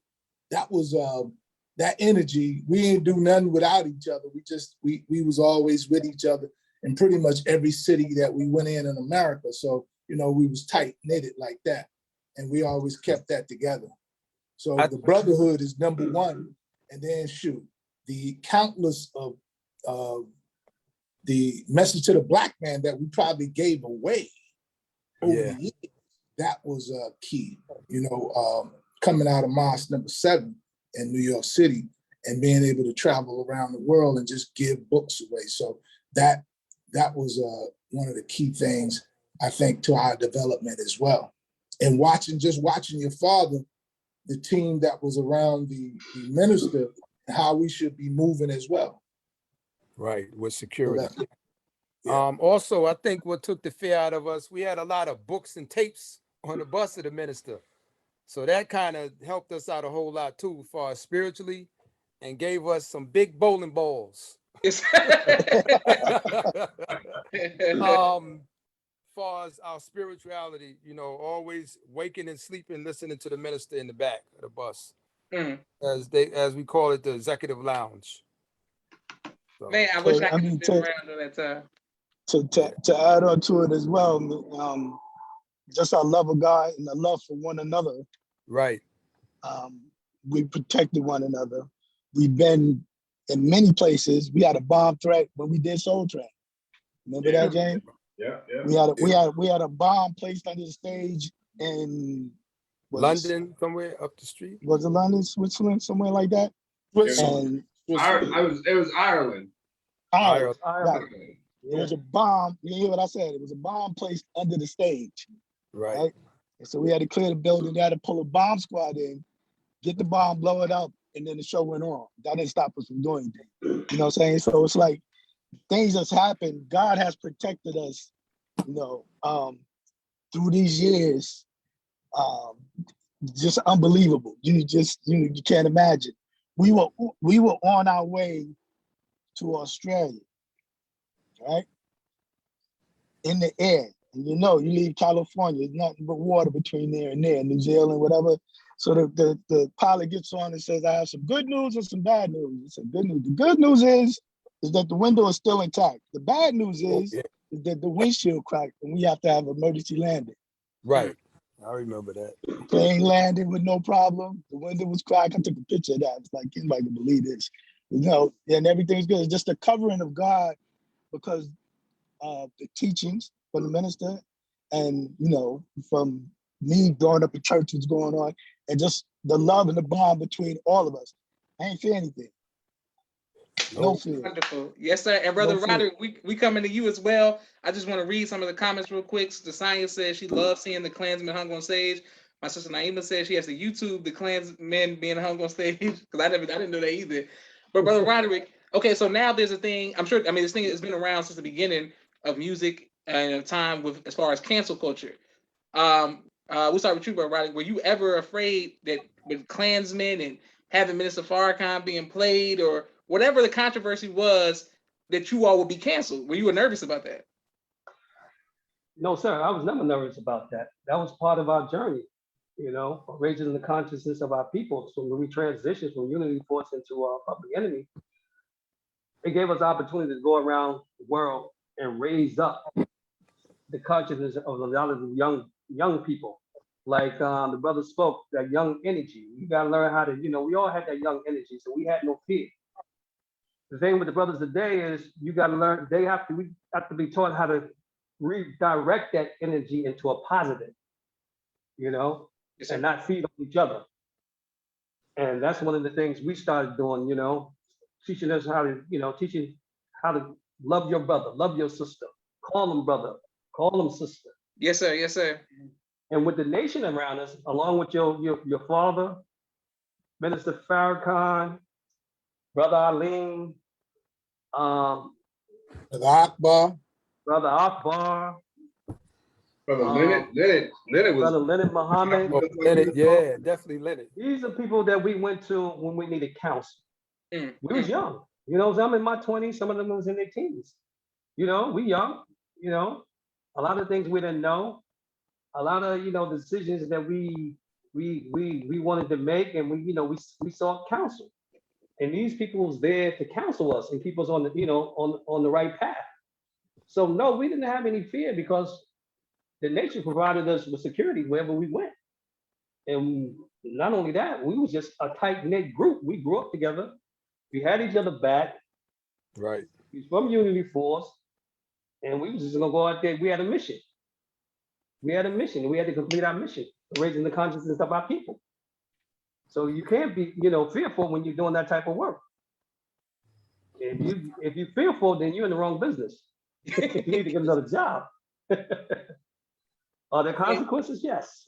that was that energy. We didn't do nothing without each other. We was always with each other in pretty much every city that we went in America. So, we was tight knitted like that. And we always kept that together. So the brotherhood is number one. And then the countless of the message to the Black man that we probably gave away over the years, that was key. Coming out of Mosque number 7 in New York City and being able to travel around the world and just give books away. So that was one of the key things, I think, to our development as well. And watching your father, the team that was around the minister, how we should be moving as well. Right, with security. So also, I think what took the fear out of us, we had a lot of books and tapes on the bus of the minister. So that kind of helped us out a whole lot too, as far as spiritually, and gave us some big bowling balls. Yes. Far as our spirituality, you know, always waking and sleeping, listening to the minister in the back of the bus, as we call it, the executive lounge. So, Man, I wish I could have been around during that time. To add on to it as well, just our love of God and the love for one another. Right. We protected one another. We've been in many places. We had a bomb threat when we did Soul Train. Remember that, James? Yeah. We had a bomb placed under the stage in London, somewhere up the street. Was it London, Switzerland, somewhere like that? It was Ireland. Ireland. Right. Yeah. It was a bomb. You hear what I said? It was a bomb placed under the stage. Right. And so we had to clear the building. We had to pull a bomb squad in, get the bomb, blow it up, and then the show went on. That didn't stop us from doing anything. You know what I'm saying? So it's like things that's happened. God has protected us, you know, through these years. Just unbelievable. You can't imagine. We were on our way to Australia, right? In the air. And you know, you leave California, there's nothing but water between there and there, New Zealand, whatever. So the pilot gets on and says, I have some good news and some bad news. He said, good news. The good news is that the window is still intact. The bad news is that the windshield cracked and we have to have emergency landing. Right. I remember that. The plane landed with no problem. The window was cracked. I took a picture of that. It's like, anybody can believe this. You know, and everything's good. It's just the covering of God because of the teachings from the minister and, you know, from me growing up in church what's going on and just the love and the bond between all of us. I ain't fear anything. No fear. Wonderful. Yes, sir. And Brother Roderick, we coming to you as well. I just want to read some of the comments real quick. The Science says she loves seeing the Klansmen hung on stage. My sister Naima says she has to YouTube the Klansmen being hung on stage because I didn't know that either. But Brother Roderick, okay, so now there's a thing. I'm sure. I mean, this thing has been around since the beginning of music and a time with as far as cancel culture. We'll start with you, Brother Roderick. Were you ever afraid that with Klansmen and having Minister Farrakhan being played or whatever the controversy was, that you all would be canceled? Were you nervous about that? No, sir, I was never nervous about that. That was part of our journey, you know, raising the consciousness of our people. So when we transitioned from Unity Force into Public Enemy, it gave us the opportunity to go around the world and raise up the consciousness of a lot of the young people. Like the brother spoke, that young energy. You gotta learn how to, you know, we all had that young energy, so we had no fear. The thing with the brothers today is you got to learn, we have to be taught how to redirect that energy into a positive, you know, and not feed on each other. And that's one of the things we started doing, you know, teaching us how to, you know, teaching how to love your brother, love your sister, call them brother, call them sister. Yes, sir. Yes, sir. And with the nation around us, along with your father, Minister Farrakhan, Brother Alim, Brother Akbar, Brother Leonard Muhammad. Leonard, yeah, definitely Leonard. These are people that we went to when we needed counsel. We was young, you know. I'm in my 20s. Some of them was in their teens. You know, we young. You know, a lot of things we didn't know. A lot of decisions that we wanted to make, and we sought counsel. And these people was there to counsel us and keep us on the on the right path. So no, we didn't have any fear because the nation provided us with security wherever we went. And not only that, we was just a tight-knit group. We grew up together. We had each other back. Right. He's from Unity Force, and we was just gonna go out there. We had a mission. We had to complete our mission, raising the consciousness of our people. So you can't be, fearful when you're doing that type of work. If you're fearful, then you're in the wrong business. You need to get another job. Are there consequences? Yes,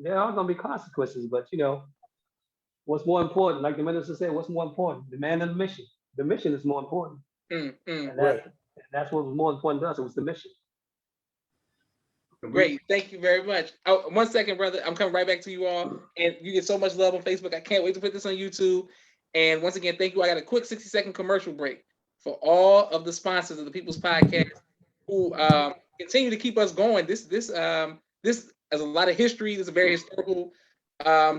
there are going to be consequences. But what's more important? Like the minister said, what's more important? The man and the mission. The mission is more important. And that's what was more important to us. It was the mission. Great. Thank you very much. Oh, 1 second, brother. I'm coming right back to you all. And you get so much love on Facebook. I can't wait to put this on YouTube. And once again, thank you. I got a quick 60-second commercial break for all of the sponsors of the People's Podcast who continue to keep us going. This has a lot of history. This is a very historical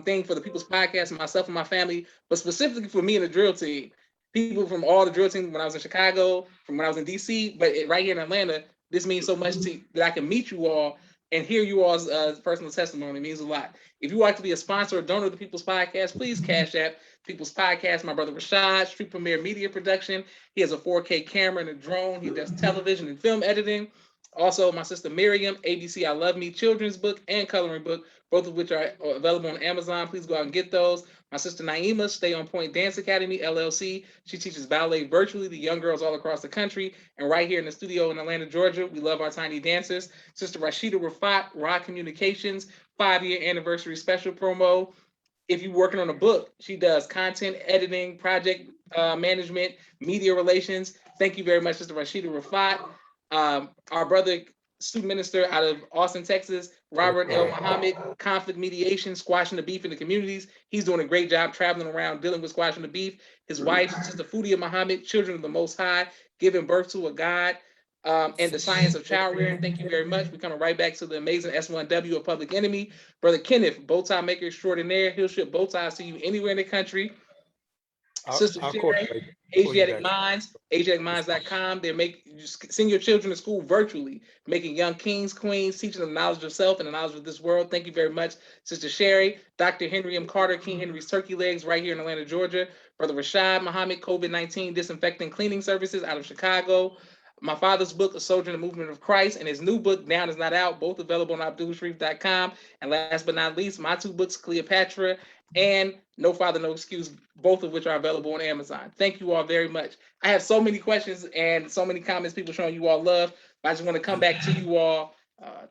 thing for the People's Podcast and myself and my family, but specifically for me and the drill team. People from all the drill teams when I was in Chicago, from when I was in DC, but right here in Atlanta, this means so much to that I can meet you all and hear you all's personal testimony. It means a lot. If you would like to be a sponsor or donor of the People's Podcast, please cash app People's Podcast. My brother Rashad, Street Premier Media Production. He has a 4K camera and a drone. He does television and film editing. Also, my sister Miriam, ABC I Love Me children's book and coloring book, both of which are available on Amazon. Please go out and get those. My sister Naima, Stay on Point Dance Academy, LLC. She teaches ballet virtually to young girls all across the country. And right here in the studio in Atlanta, Georgia, we love our tiny dancers. Sister Rashida Rafat, Rod Communications, 5-year anniversary special promo. If you're working on a book, she does content editing, project management, media relations. Thank you very much, Sister Rashida Rafat. Our brother, student minister out of Austin, Texas, Robert L. Muhammad, conflict mediation, squashing the beef in the communities. He's doing a great job traveling around dealing with squashing the beef. His wife, Sister Fudia Muhammad, children of the Most High, giving birth to a God, and the science of child rearing. Thank you very much. We're coming right back to the amazing S1W of Public Enemy. Brother Kenneth, bow tie maker extraordinaire. He'll ship bow ties to you anywhere in the country. Sister Sherry, Asiatic Minds, asiaticminds.com. You send your children to school virtually, making young kings, queens, teaching them knowledge of self and the knowledge of this world. Thank you very much, Sister Sherry. Dr. Henry M. Carter, King Henry's Turkey Legs, right here in Atlanta, Georgia. Brother Rashad Muhammad, COVID-19 disinfecting cleaning services out of Chicago. My father's book, A Soldier in the Movement of Christ, and his new book, Down Is Not Out, both available on abdulsharif.com. And last but not least, my two books, Cleopatra and No Father, No Excuse, both of which are available on Amazon. Thank you all very much. I have so many questions and so many comments, people showing you all love. But I just want to come back to you all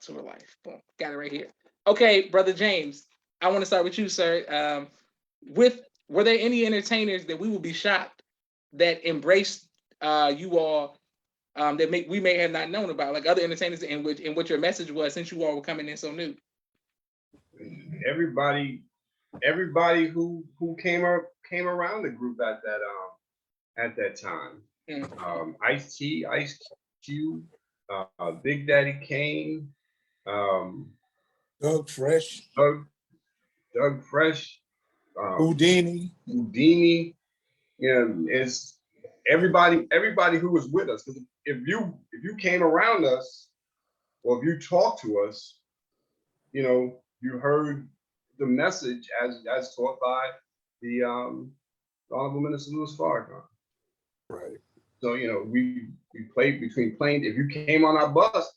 to real life. Boom, got it right here. Okay, Brother James, I want to start with you, sir. Were there any entertainers that we will be shocked that embraced you all that we may have not known about, like other entertainers in what your message was, since you all were coming in so new? Everybody who came around the group at that time. Ice-T, Ice Cube, Big Daddy Kane, Doug Fresh, Doug Fresh, Houdini. It's everybody who was with us. Because if you came around us, or if you talked to us, you heard the message as taught by the Honorable Minister Louis Farrakhan. Right. So we played between playing. If you came on our bus,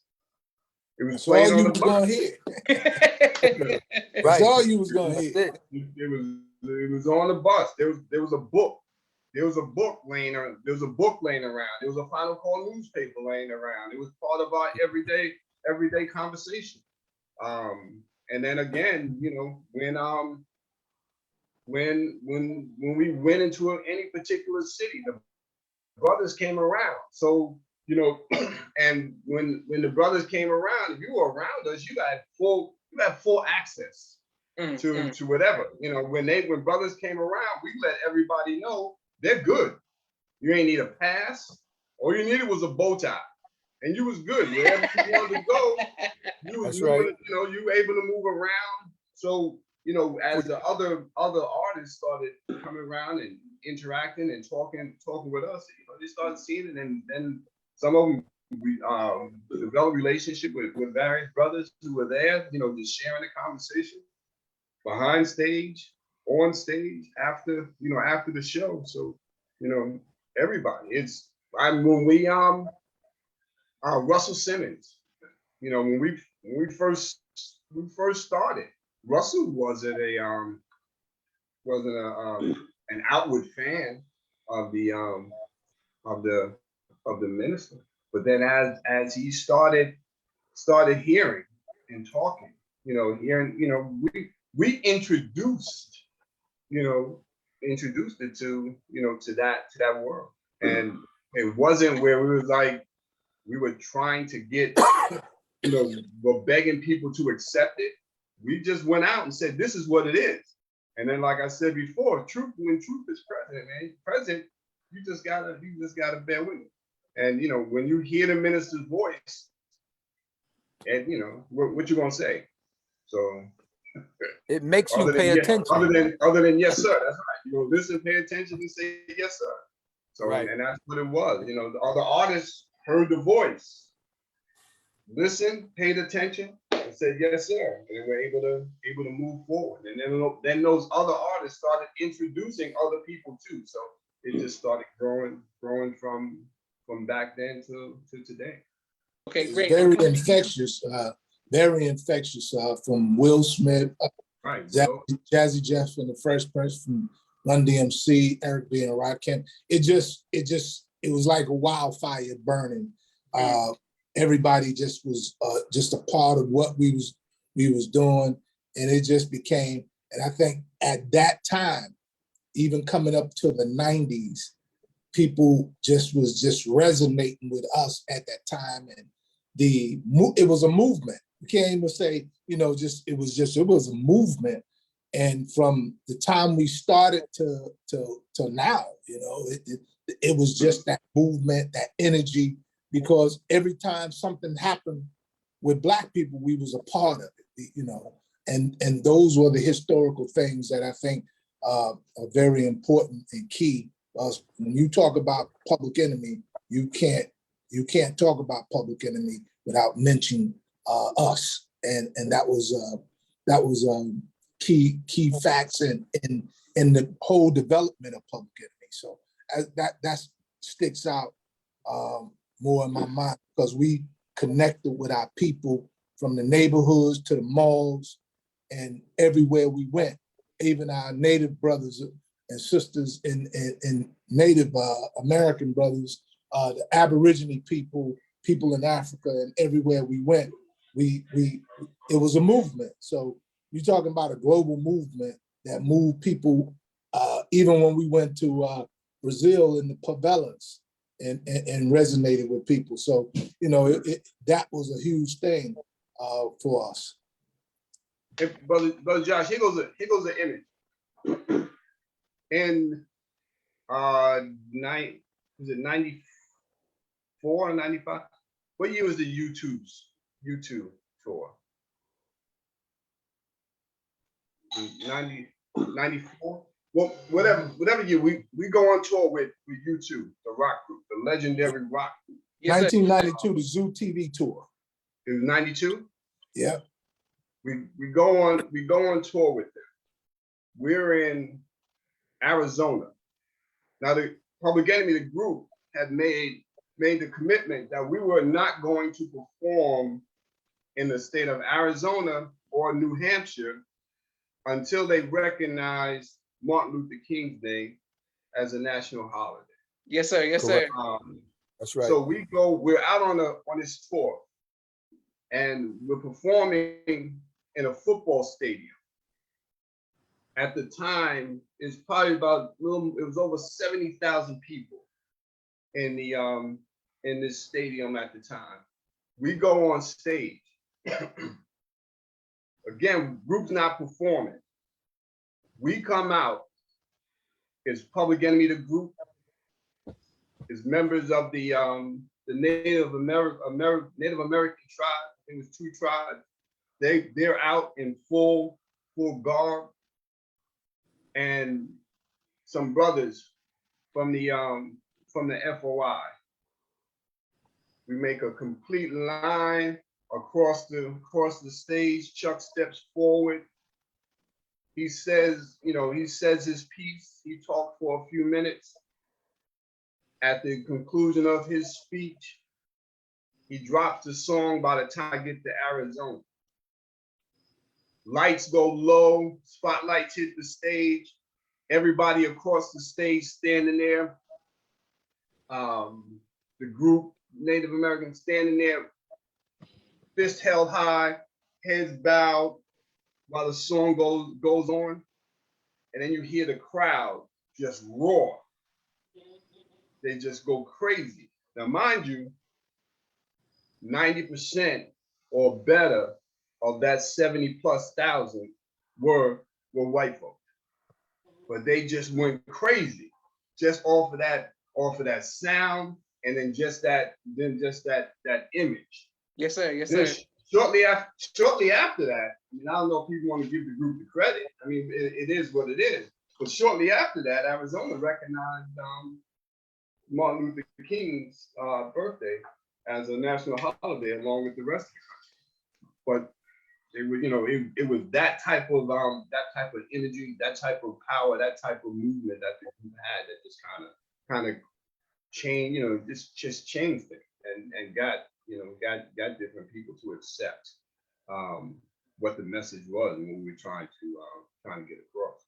it was That's playing all you on was the gonna bus. hear. That's all you was gonna hear. It was on the bus. There was a book. There was a book laying around. There was a Final Call newspaper laying around. It was part of our everyday conversation. And then again, when we went into any particular city, the brothers came around. So and when the brothers came around, if you were around us, you had full access to whatever. When brothers came around, we let everybody know they're good. You ain't need a pass. All you needed was a bow tie, and you was good. Wherever you wanted to go, you was moving, you were able to move around. So, as the other artists started coming around and interacting and talking with us, they started seeing it, and then some of them we developed a relationship with various brothers who were there, just sharing the conversation behind stage, on stage, after the show. So, everybody. When we Russell Simmons, when we first started, Russell wasn't an outward fan of the minister, but then as he started hearing and talking, we introduced it to that world, and it wasn't where we were trying to get were begging people to accept it. We just went out and said, this is what it is. And then, like I said before, when truth is present, you just gotta bear with it. And when you hear the minister's voice, and what you gonna say? So it makes you pay attention. Other than yes, sir. That's right. Listen, pay attention, and say yes, sir. So right. And that's what it was. The other artists heard the voice, listened, paid attention, and said yes, sir, and they were able to move forward. And then those other artists started introducing other people too. So it just started growing from back then to today. Okay, great. Very infectious. From Will Smith, right? Jazzy Jeff, and the Fresh Prince, from Run DMC, Eric B. and Rakim. It was like a wildfire burning. Everybody just was just a part of what we was doing, and it just became. And I think at that time, even coming up to the 90s, people was resonating with us at that time, and it was a movement. You can't even say it was a movement, and from the time we started to now, it was just that movement, that energy. Because every time something happened with Black people, we was a part of it, and those were the historical things that I think are very important and key. When you talk about Public Enemy, you can't talk about Public Enemy without mentioning us, and that was key facts in the whole development of Public Enemy. So that sticks out more in my mind, because we connected with our people from the neighborhoods to the malls and everywhere we went. Even our Native brothers and sisters and Native American brothers, the Aborigine people in Africa, and everywhere we went, it was a movement. So you're talking about a global movement that moved people, even when we went to Brazil in the favelas, and resonated with people. So, that was a huge thing for us. Brother Josh, here goes an image. In was it 94 or 95? What year was the YouTube tour? 94? Well, whatever year, we go on tour with U2, the rock group, the legendary rock group. 1992, the Zoo TV tour. It was 92? Yeah. We go on tour with them. We're in Arizona. Now the Public Enemy, the group, had made the commitment that we were not going to perform in the state of Arizona or New Hampshire until they recognized Martin Luther King's Day as a national holiday. Yes, sir. Yes, sir. That's right. So we're out on this tour, and we're performing in a football stadium. At the time, it's probably it was over 70,000 people in this stadium at the time. We go on stage. Again, group's not performing. We come out, it's Public Enemy, the group, it's members of the Native American tribe. It was 2 tribes. They're out in full garb, and some brothers from the FOI. We make a complete line across the stage. Chuck steps forward. He says his piece. He talked for a few minutes. At the conclusion of his speech, he drops the song By the Time I Get to Arizona. Lights go low, spotlights hit the stage. Everybody across the stage standing there. The group, Native Americans, standing there, fist held high, heads bowed, while the song goes on. And then you hear the crowd just roar. They just go crazy. Now, mind you, 90% or better of that 70,000+ were white folks. But they just went crazy just off of that sound, and then just that image. Yes, sir. Yes, Then sir. shortly after that, I mean, I don't know if people want to give the group the credit. I mean, it is what it is. But shortly after that, Arizona recognized Martin Luther King's birthday as a national holiday, along with the rest of the country. But it was, it was that type of energy, that type of power, that type of movement that the group had that just kind of changed, just changed it and got different people to accept what the message was and what we were trying to get across.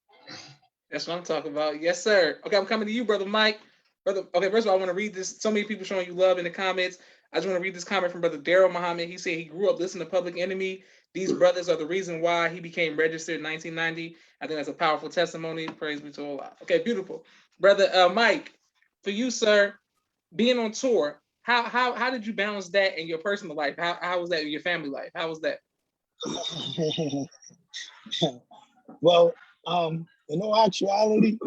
That's what I'm talking about. Yes, sir. Okay, I'm coming to you, Brother Mike. Okay, first of all, I want to read this. So many people showing you love in the comments. I just want to read this comment from Brother Daryl Muhammad. He said he grew up listening to Public Enemy. These brothers are the reason why he became registered in 1990. I think that's a powerful testimony. Praise be to Allah. Okay, beautiful. Brother Mike, for you, sir, being on tour, how did you balance that in your personal life? How was that in your family life? How was that? Well, in all actuality,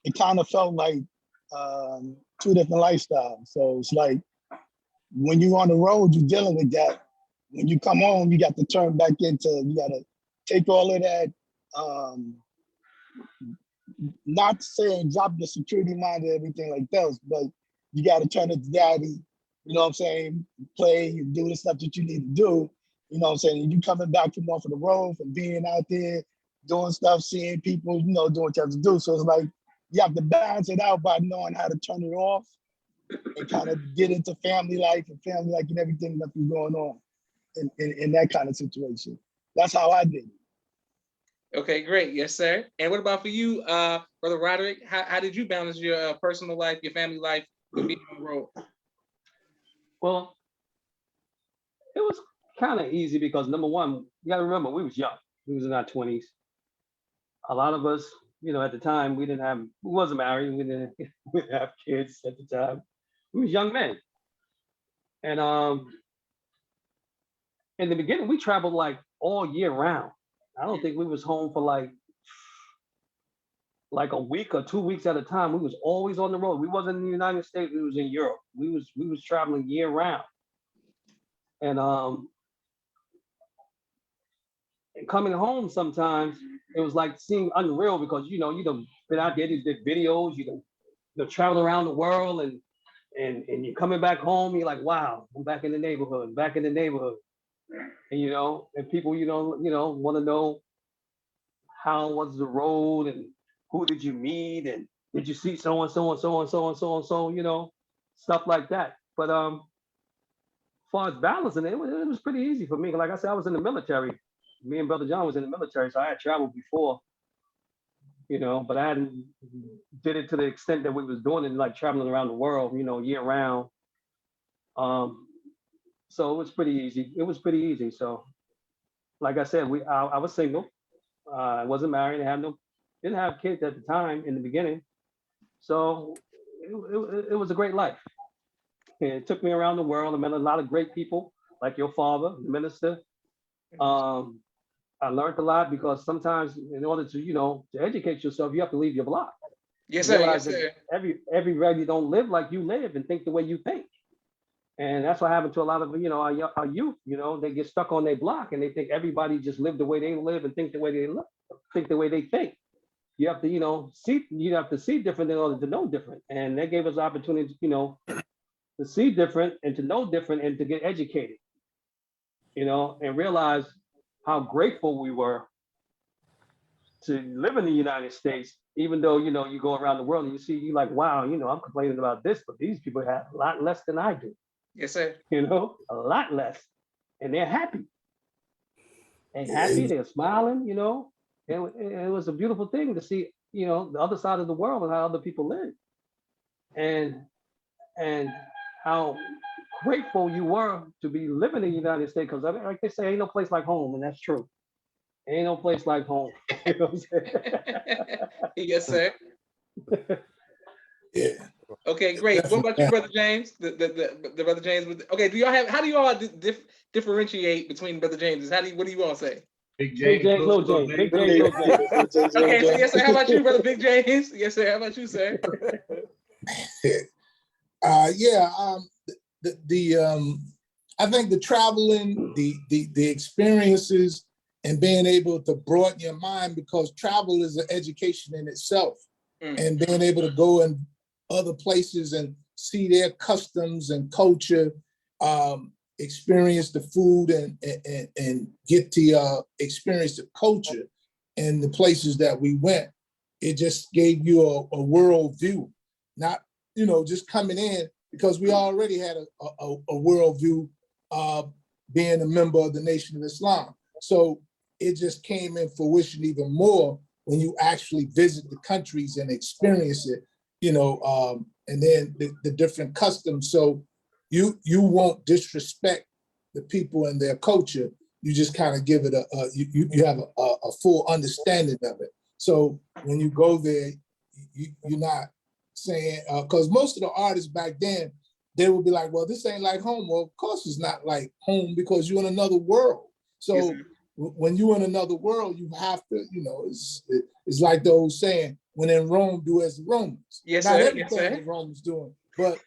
it kind of felt like two different lifestyles. So it's like when you're on the road, you're dealing with that. When you come home, you got to turn back into, you got to take all of that, not saying drop the security mind and everything like that, but you got to turn it to daddy, you know what I'm saying? Play, do the stuff that you need to do, you know what I'm saying? And you coming back from off of the road, from being out there, doing stuff, seeing people, doing what you have to do. So it's like, you have to balance it out by knowing how to turn it off and kind of get into family life and everything that's going on in that kind of situation. That's how I did it. Okay, great. Yes, sir. And what about for you, Brother Roderick? How did you balance your personal life, your family life, with being on the road? Well, it was kind of easy because number one, you got to remember, we was young. We was in our 20s. A lot of us, at the time, we wasn't married. We didn't have kids at the time. We was young men. And in the beginning, we traveled like all year round. I don't think we was home for like a week or 2 weeks at a time. We was always on the road. We wasn't in the United States. We was in Europe. We was traveling year round. And coming home sometimes, it was like seeing unreal because you done been out there, you did videos, you travel around the world, and you're coming back home, you're like, wow, I'm back in the neighborhood. And and people want to know how was the road and who did you meet and did you see so and so and so and so and so and so, stuff like that. But as far as balancing it was pretty easy for me. Like I said, I was in the military. Me and Brother John was in the military, so I had traveled before, but I hadn't did it to the extent that we was doing it, like traveling around the world, year round. So it was pretty easy. So, like I said, I was single. I wasn't married. Didn't have kids at the time in the beginning. So it was a great life. And it took me around the world. I met a lot of great people, like your father, the minister. I learned a lot because sometimes in order to educate yourself, you have to leave your block. Yes, sir. Yes, sir. Everybody don't live like you live and think the way you think. And that's what happened to a lot of our youth. They get stuck on their block and they think everybody just live the way they live and think the way they look, think the way they think. You have to see. You have to see different in order to know different. And they gave us opportunities, to see different and to know different and to get educated. And realize how grateful we were to live in the United States, even though you go around the world and you like, wow, I'm complaining about this, but these people have a lot less than I do. Yes, sir. A lot less, and they're happy. They're happy. They're smiling. It was a beautiful thing to see. The other side of the world and how other people live, and how grateful you were to be living in the United States. Because like they say, ain't no place like home, and that's true. Ain't no place like home. Yes, sir. Yeah. Okay, great. What about you, Brother James? The Brother James. Okay, do y'all have? How do you all differentiate between Brother James? What do you all say? Big Big James, James, little James, Big James, little James. Okay, so yes, sir. How about you, Brother Big James? Yes, sir. How about you, sir? I think the traveling, the experiences, and being able to broaden your mind, because travel is an education in itself, and being able to go in other places and see their customs and culture, experience the food and get to experience the culture in the places that we went. It just gave you a world view, not, just coming in, because we already had a world view being a member of the Nation of Islam. So it just came in fruition even more when you actually visit the countries and experience it, and then the different customs. So you won't disrespect the people and their culture. You just kind of give it you have a full understanding of it. So when you go there, you're not saying, because most of the artists back then, they would be like, well, this ain't like home. Well, of course it's not like home, because you're in another world. So yes, when you're in another world, you have to, it's like the old saying, when in Rome, do as the Romans. Yes, not sir. everything the Romans doing, but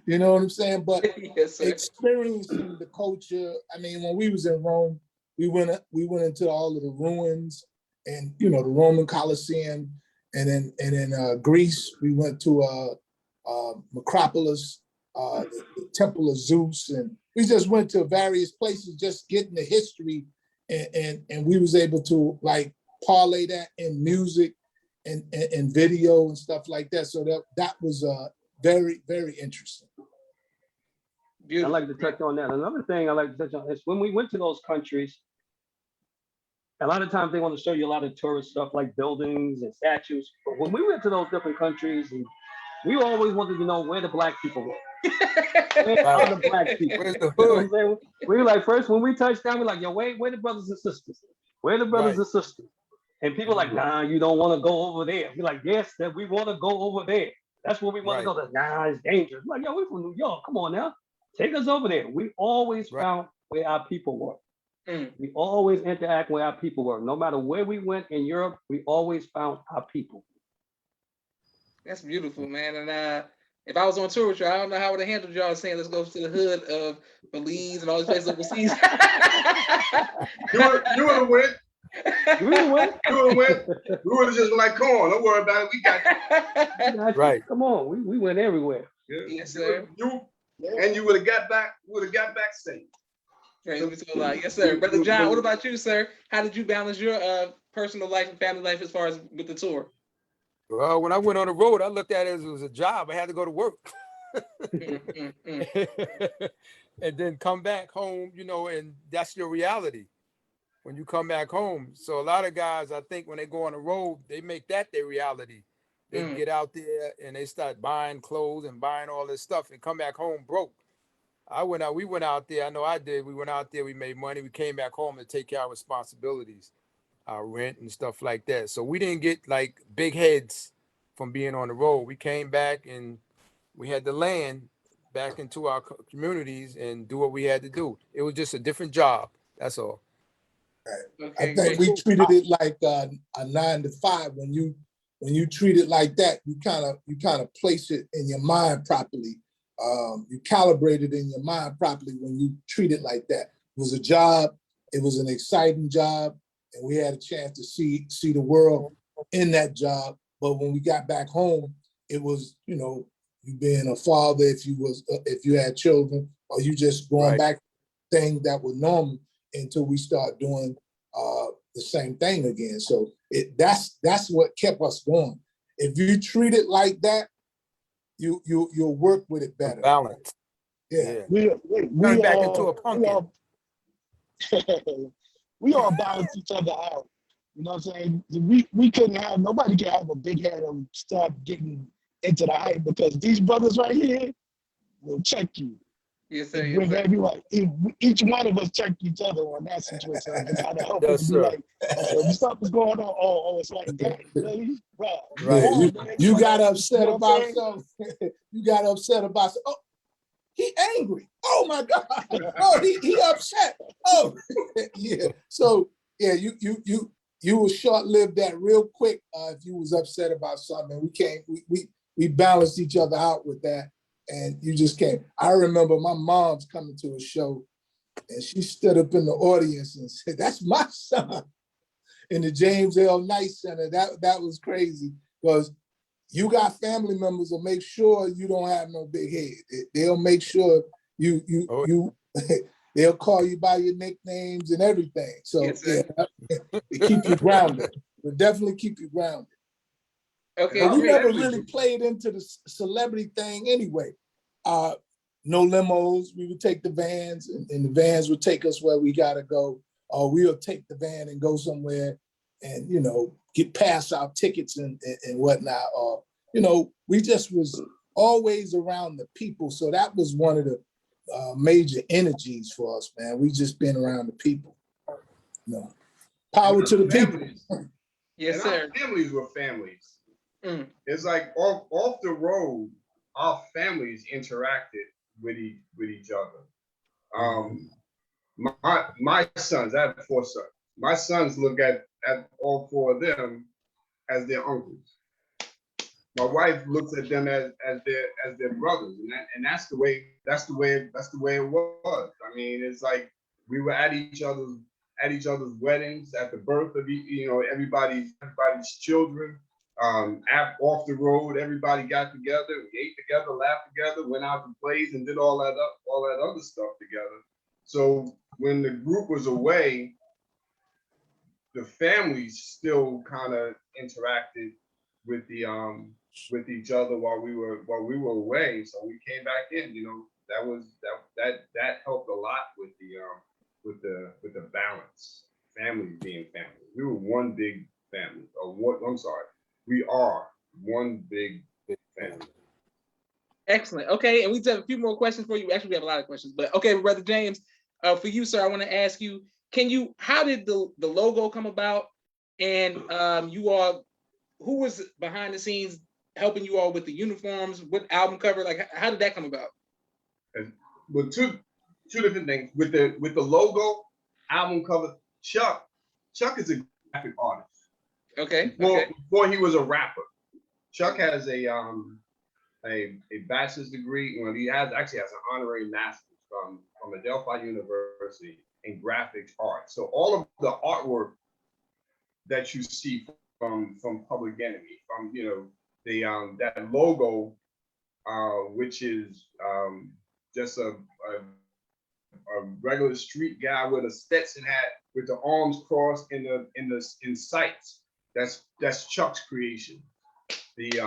you know what I'm saying? But yes, experiencing the culture. I mean, when we was in Rome, we went into all of the ruins and, the Roman Colosseum, and then Greece, we went to Macropolis, the Temple of Zeus, and we just went to various places, just getting the history, and we was able to like parlay that in music and video and stuff like that. So that was very, very interesting. Beautiful. I like to touch on that. Another thing I like to touch on is when we went to those countries, a lot of times they want to show you a lot of tourist stuff like buildings and statues. But when we went to those different countries, and we always wanted to know where the black people were. Where are the black people? Where's the You know what hood? I'm saying? We were like, first, when we touched down, we're like, yo, where the brothers and sisters? Where the brothers and sisters? And people are like, nah, you don't want to go over there. We're like, yes, that we want to go over there. That's where we want to go. Nah, it's dangerous. We're like, yo, we're from New York. Come on now. Take us over there. We always found where our people were. We always interact where our people were. No matter where we went in Europe, we always found our people. That's beautiful, man. And if I was on tour with you, I don't know how I would have handled y'all saying, let's go to the hood of Belize and all these places overseas. You would have went. You would have went. You would have went. We would have just been like, come on, don't worry about it. We got you. Right. Come on, we went everywhere. Yeah. Yes, sir. You would have got back. Would have got back safe. Yes, sir. Brother John, what about you, sir? How did you balance your personal life and family life as far as with the tour? Well, when I went on the road, I looked at it as it was a job. I had to go to work. And then come back home, and that's your reality when you come back home. So a lot of guys, I think when they go on the road, they make that their reality. They get out there and they start buying clothes and buying all this stuff and come back home broke. We went out there. I know I did. We went out there, we made money. We came back home to take care of our responsibilities, our rent and stuff like that. So we didn't get like big heads from being on the road. We came back and we had to land back into our communities and do what we had to do. It was just a different job. That's all. Right. Okay, I think we treated it like a 9 to 5. When you treat it like that, you kind of place it in your mind properly. You calibrate it in your mind properly when you treat it like that. It was a job. It was an exciting job, and we had a chance to see the world in that job. But when we got back home, it was, you being a father, if you had children, or you just going back to things that were normal until we start doing the same thing again. So that's what kept us going. If you treat it like that, you'll work with it better. Balance. Yeah. We back into a pumpkin. We all balance each other out. You know what I'm saying? We couldn't have, nobody can have a big head and start getting into the hype, because these brothers right here will check you. Yes, sir. and Yes, bring sir. everyone. If each one of us check each other on that situation, to kind of help us Yes, be sir. like, okay, something's going on. Oh, it's like that, really, bro. Right. Yeah, Come on, man. you Come got on. upset You know what about I'm something. You got upset about something. Oh, he angry. Oh my God. Oh, he upset. Oh, yeah. So yeah, you will short-live that real quick if you was upset about something. We balanced each other out with that, and you just can't. I remember my mom's coming to a show, and she stood up in the audience and said, "That's my son," in the James L. Knight Center. That was crazy because you got family members will make sure you don't have no big head. They'll make sure you they'll call you by your nicknames and everything. So Yes, sir. yeah, it keep you grounded. It definitely keep you grounded. Okay, But we great. never really played into the celebrity thing anyway. No limos. We would take the vans, and the vans would take us where we gotta go. Or we'll take the van and go somewhere, and get pass out tickets and whatnot. Or we just was always around the people. So that was one of the major energies for us, man. We just been around the people. Power to the people. Yes, And sir. our families were families. Mm. It's like off the road, our families interacted with each other. My sons, I have 4 sons. My sons look at all 4 of them as their uncles. My wife looks at them as their brothers, and that's the way it was. I mean, it's like we were at each other's weddings, at the birth of everybody's children. Off the road, everybody got together, we ate together, laughed together, went out to plays, and did all that other stuff together. So when the group was away, the families still kind of interacted with each other while we were away. So we came back in. That helped a lot with the balance. Families being family. We were one big family. We are one big family. Excellent. Okay, and we just have a few more questions for you. Actually, we have a lot of questions, but okay, Brother James, for you, sir, I want to ask you: how did the logo come about, and you all, who was behind the scenes helping you all with the uniforms, with album cover? Like, how did that come about? Well, two different things with the logo, album cover. Chuck is a graphic artist. Okay. Before he was a rapper, Chuck has a bachelor's degree. He actually has an honorary master's from Adelphi University in graphics art. So all of the artwork that you see from Public Enemy, from that logo, which is just a regular street guy with a Stetson hat with the arms crossed in sights. That's Chuck's creation. The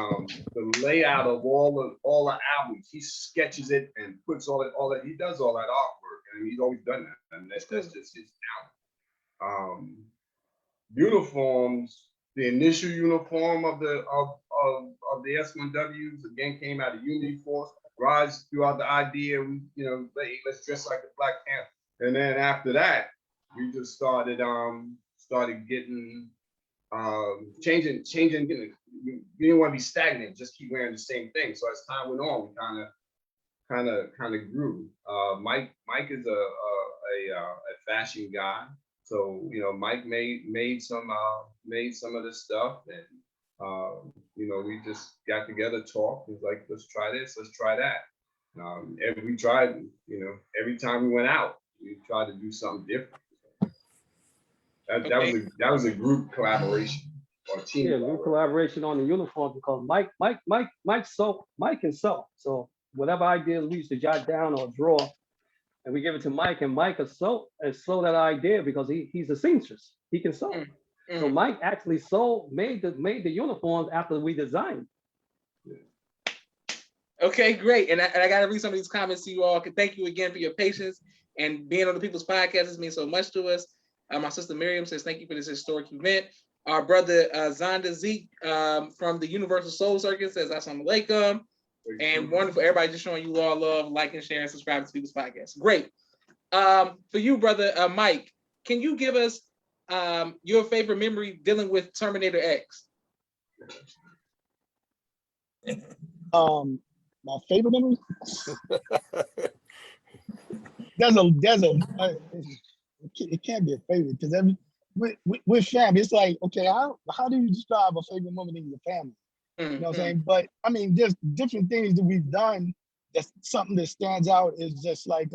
layout of all the albums, he sketches it and puts all that. He does all that artwork, and he's always done that, and that's just his talent. Uniforms. The initial uniform of the S1Ws again came out of Unity Force. Raj threw out the idea, let's dress like the Black Panther, and then after that, we just started getting changing. We didn't want to be stagnant, just keep wearing the same thing. So as time went on, we kind of grew. Mike is a fashion guy. So Mike made some of this stuff, and we just got together, talked. It was like, let's try this, let's try that. We tried, every time we went out, we tried to do something different. That was a group collaboration or team. Yeah, group collaboration on the uniform, because Mike can sew. So whatever ideas we used to jot down or draw, and we give it to Mike, and Mike is sew that idea because he's a seamstress. He can sew. Mm-hmm. So Mike actually made the uniforms after we designed. Okay, great. And I got to read some of these comments to you all. Thank you again for your patience and being on the People's Podcast. This means so much to us. My sister Miriam says, thank you for this historic event. Our brother Zonda Zeke from the Universal Soul Circus says, Assalamu alaikum. And wonderful. Everybody just showing you all love, like and share and subscribe to People's Podcast. Great. For you, brother Mike, can you give us your favorite memory dealing with Terminator X? My favorite memory. It can't be a favorite because with family, it's like, okay, how do you describe a favorite moment in your family? You know what I'm saying? But I mean, there's different things that we've done. That's something that stands out is just like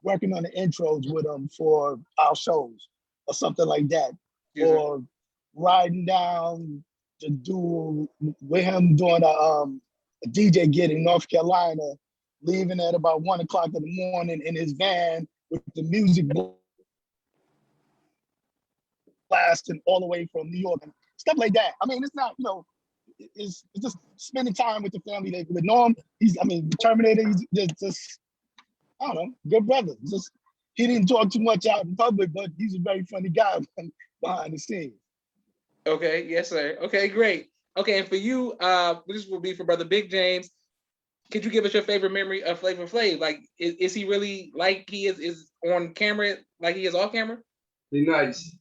working on the intros with them for our shows or something like that, or riding down to do with him doing a DJ gig in North Carolina, leaving at about 1 o'clock in the morning in his van with the music blasting all the way from New York and stuff like that. I mean, it's not, it's just spending time with the family. With Norm, Terminator, he's just, I don't know, good brother. Just he didn't talk too much out in public, but he's a very funny guy behind the scenes. Okay, yes, sir. Okay, great. Okay, and for you, this will be for Brother Big James. Could you give us your favorite memory of Flavor Flav? Like, is he really like he is on camera, like he is off camera? Be nice.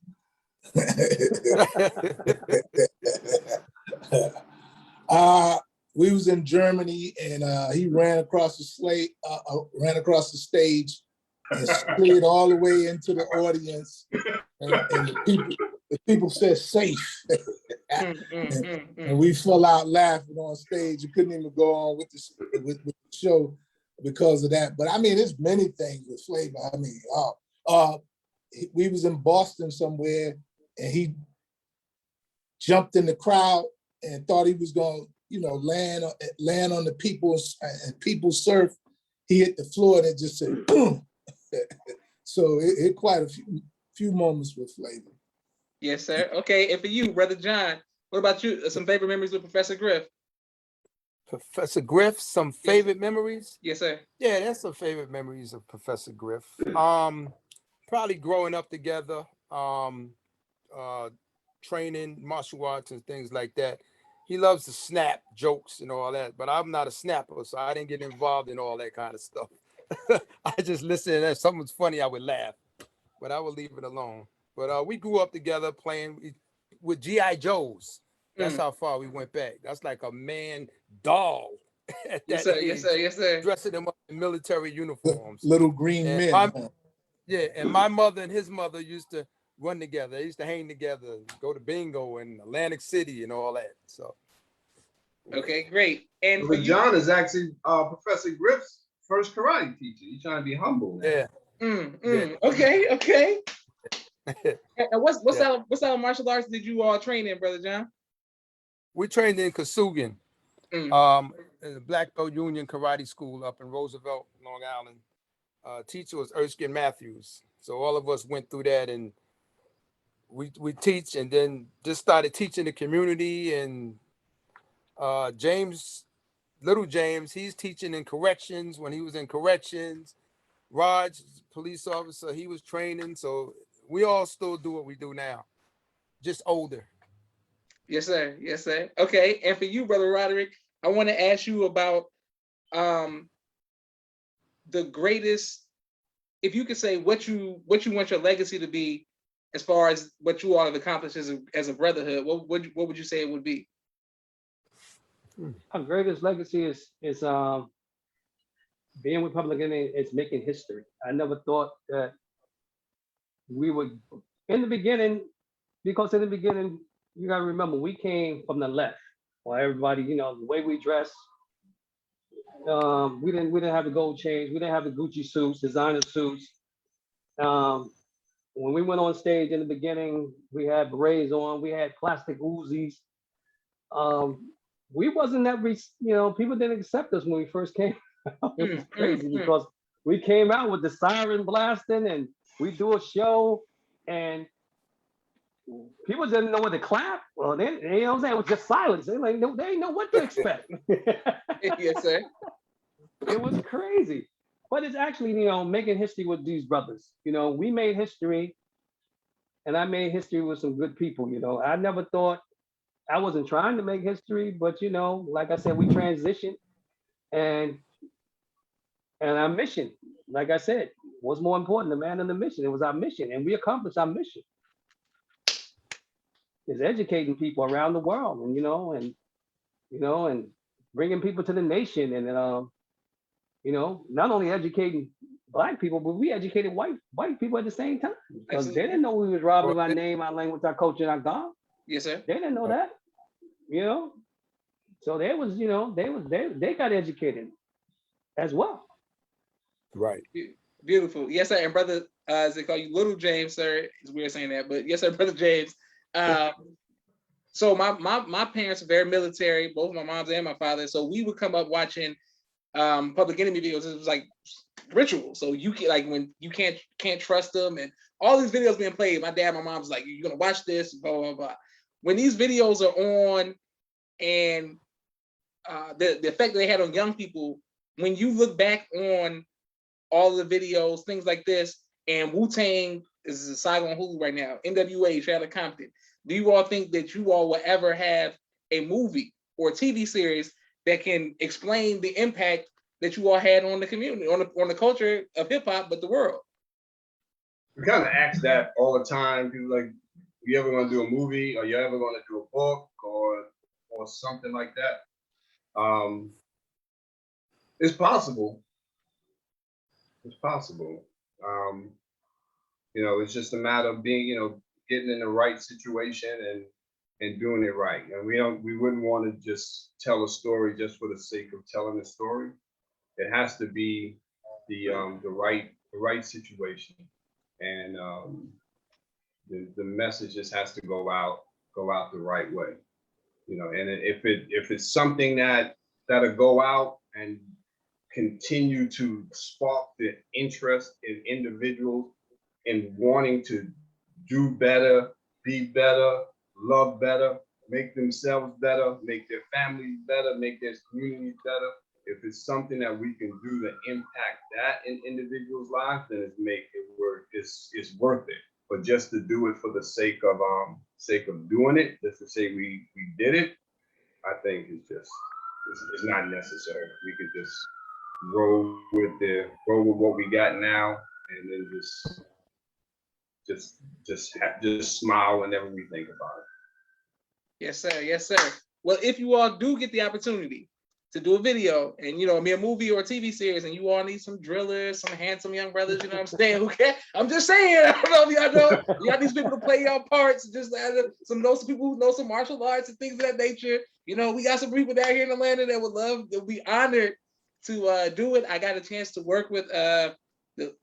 We was in Germany and he ran across the stage and slid all the way into the audience, and the people said safe. And we fell out laughing on stage. We couldn't even go on with the show because of that. But I mean, there's many things with Flavor. I mean, we was in Boston somewhere and he jumped in the crowd and thought he was going to, land on the people and people surf. He hit the floor and it just said boom. So it quite a few moments with Flavor. Yes, sir. Okay, and for you, Brother John, what about you? Some favorite memories with Professor Griff? Professor Griff, some favorite memories? Yes, sir. Yeah, that's some favorite memories of Professor Griff. Probably growing up together, training martial arts and things like that. He loves to snap jokes and all that, but I'm not a snapper, so I didn't get involved in all that kind of stuff. I just listened, and if something was funny, I would laugh, but I would leave it alone. But we grew up together playing with G.I. Joes. That's how far we went back. That's like a man doll at that age. Yes, sir. Dressing them up in military uniforms. Little green men. And my mother and his mother used to run together. They used to hang together, go to bingo in Atlantic City and all that. So. Okay, great. And but John is actually Professor Griff's first karate teacher. He's trying to be humble now. Yeah. Okay. And what style of martial arts did you all train in, Brother John? We trained in Kasugan, in the Black Belt Union Karate School up in Roosevelt, Long Island. Teacher was Erskine Matthews. So all of us went through that, and we teach, and then just started teaching the community. And Little James, he's teaching in corrections. When he was in corrections, Raj, police officer, he was training. So we all still do what we do now, just older. Yes, sir. Yes, sir. Okay. And for you, Brother Roderick, I want to ask you about the greatest, if you could say what you want your legacy to be as far as what you all have accomplished as a brotherhood, what would you say it would be? Our greatest legacy is being with Public Enemy. It's making history. I never thought that we would, in the beginning, because in the beginning, you gotta remember, we came from the left. Well, everybody, the way we dress, we didn't have the gold chains, we didn't have the Gucci suits, designer suits. When we went on stage in the beginning, we had berets on, we had plastic Uzis. We wasn't that, people didn't accept us when we first came. It was crazy because we came out with the siren blasting and we do a show and people didn't know what to clap. Well, they, you know what I'm saying? It was just silence. They didn't know what to expect. Yes, sir. It was crazy. But it's actually, making history with these brothers. We made history and I made history with some good people. I never thought, I wasn't trying to make history, but like I said, we transitioned And our mission, like I said, was more important, the man and the mission. It was our mission, and we accomplished our mission. Is educating people around the world, and bringing people to the nation, and not only educating Black people, but we educated white people at the same time, because they didn't know we was robbing our name, our language, our culture, and our God. Yes, sir. They didn't know that, So they got educated as well. Right. Beautiful. Yes, sir. And brother, as they call you, Little James, sir. It's weird saying that, but yes, sir, brother James. So my parents are very military, both my mom's and my father. So we would come up watching Public Enemy videos. It was like ritual. So you can, like, when you can't trust them, and all these videos being played. My dad, my mom's like, "You're gonna watch this," blah blah blah. When these videos are on, and the effect they had on young people, when you look back on all the videos, things like this, and Wu-Tang is a saga on Hulu right now, NWA, Charlotte Compton, do you all think that you all will ever have a movie or a TV series that can explain the impact that you all had on the community, on the culture of hip hop, but the world? We kind of ask that all the time. People like, you ever gonna do a movie, or you ever gonna do a book, or something like that? It's possible. It's possible. It's just a matter of being, getting in the right situation and doing it right. And we wouldn't want to just tell a story just for the sake of telling a story. It has to be the right situation, and the message just has to go out the right way. And if it's something that'll go out and continue to spark the interest in individuals in wanting to do better, be better, love better, make themselves better, make their families better, make their communities better. If it's something that we can do to impact that in individuals' lives, then it's worth it. But just to do it for the sake of doing it, just to say we did it, I think it's not necessary. We could just roll with what we got now, and then just smile whenever we think about it. Yes, sir. Yes, sir. Well, if you all do get the opportunity to do a video, and a movie or a TV series, and you all need some drillers, some handsome young brothers, you know what I'm saying? Okay, I'm just saying. I don't know if y'all know. You got these people to play y'all parts. Just some people who know some martial arts and things of that nature. We got some people down here in Atlanta that would be honored to do it. I got a chance to work with the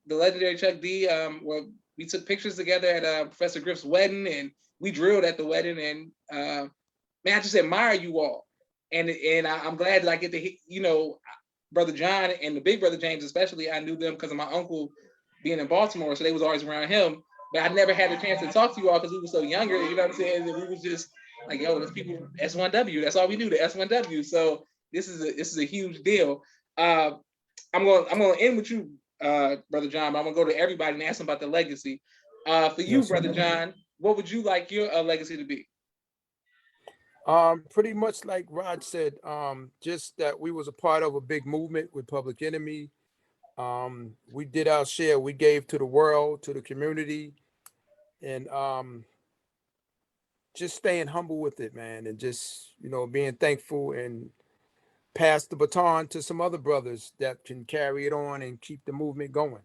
legendary Chuck D. Where we took pictures together at Professor Griff's wedding, and we drilled at the wedding. And man, I just admire you all. And I'm glad that I get to, Brother John and the big brother James, especially. I knew them because of my uncle being in Baltimore, so they was always around him. But I never had the chance to talk to you all because we were so younger. You know what I'm saying? And we was just like, yo, there's people S1W. That's all we knew, the S1W. So this is a huge deal. I'm gonna end with you, Brother John. But I'm gonna go to everybody and ask them about the legacy. For you, Brother John, what would you like your legacy to be? Pretty much like Rod said, just that we was a part of a big movement with Public Enemy. We did our share. We gave to the world, to the community, and just staying humble with it, man, and just being thankful and pass the baton to some other brothers that can carry it on and keep the movement going,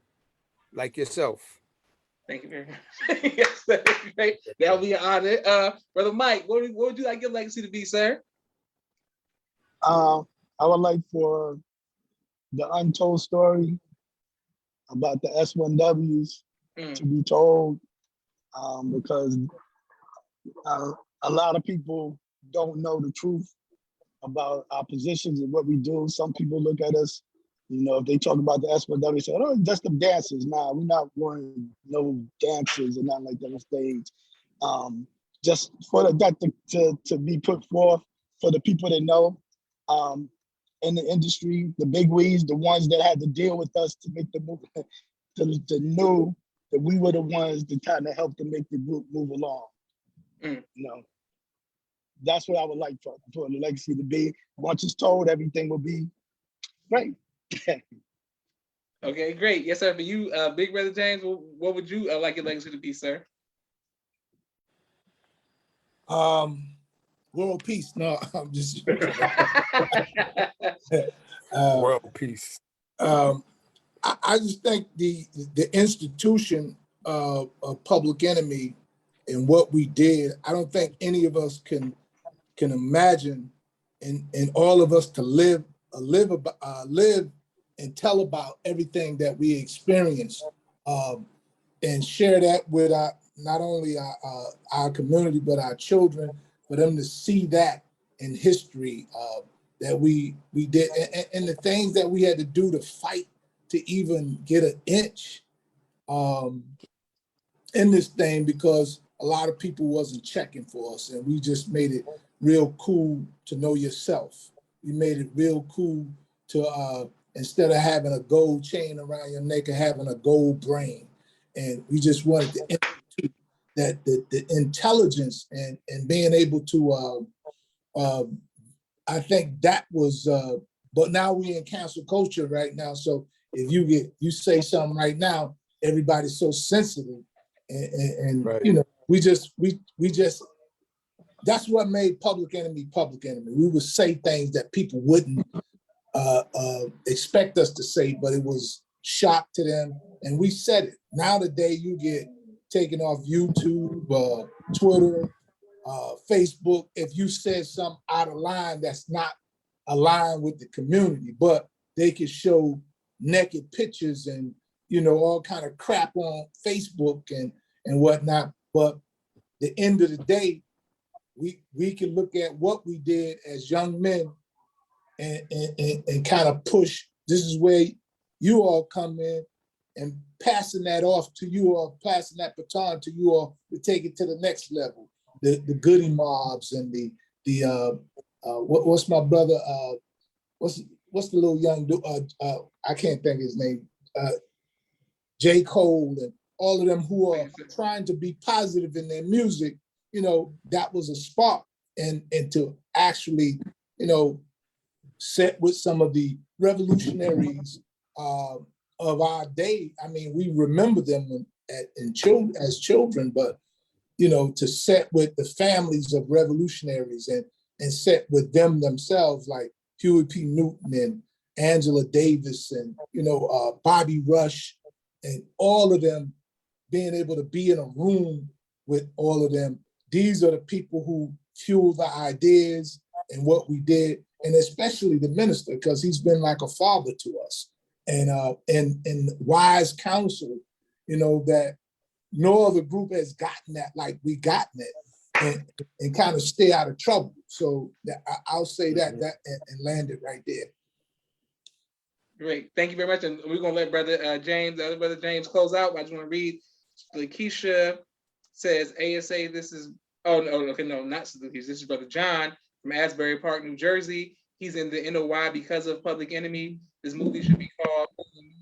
like yourself. Thank you very much. Yes, great. That'll be an honor. Brother Mike, what would you like your legacy to be, sir? I would like for the untold story about the S1Ws to be told, because a lot of people don't know the truth about our positions and what we do. Some people look at us, if they talk about the S1W, say, "Oh, just the dancers." Nah, we're not wearing no dancers and nothing like that on stage. Just for that to be put forth for the people that know, in the industry, the big wigs, the ones that had to deal with us to make the movement, to know that we were the ones that kind of helped to make the group move along. That's what I would like for the legacy to be. Once it's told, everything will be Right. Okay, great. Yes, sir. For you, Big Brother James, what would you like your legacy to be, sir? World peace. No, I'm just World peace. I just think the institution of Public Enemy and what we did, I don't think any of us can imagine, and all of us to live and tell about everything that we experienced, and share that with not only our community but our children, for them to see that in history, that we did, and the things that we had to do to fight to even get an inch in this thing, because a lot of people wasn't checking for us, and we just made it real cool to know yourself. We made it real cool to instead of having a gold chain around your neck, and having a gold brain, and we just wanted to institute that the intelligence and being able to I think that was but now we in cancel culture right now, so if you say something right now, everybody's so sensitive, and Right. you know, we just that's what made Public Enemy Public Enemy. We would say things that people wouldn't expect us to say, but it was shock to them, and we said it. Now today you get taken off YouTube, Twitter, Facebook, if you said something out of line that's not aligned with the community, but they could show naked pictures and, you know, all kind of crap on Facebook and whatnot. But the end of the day, we can look at what we did as young men and kind of push. This is where you all come in, and passing that off to you all, passing that baton to you all to take it to the next level. The goody mobs and what's my brother, what's the little young dude, I can't think of his name, J. Cole, and all of them who are trying to be positive in their music. You know, that was a spark, and to actually, you know, set with some of the revolutionaries of our day. I mean, we remember them as children, but you know, to set with the families of revolutionaries and set with them themselves, like Huey P. Newton and Angela Davis and, you know, Bobby Rush, and all of them, being able to be in a room with all of them. These are the people who fuel the ideas and what we did, and especially the minister, because he's been like a father to us, and wise counsel, you know, that no other group has gotten that like we gotten it, and kind of stay out of trouble. So I'll say that and land it right there. Great, thank you very much. And we're gonna let Brother James, the other Brother James, close out. I just want to read. Lakeisha says, ASA, this is, oh no, okay, no, not Lakeisha. This is Brother John from Asbury Park, New Jersey. He's in the NOY because of Public Enemy. This movie should be called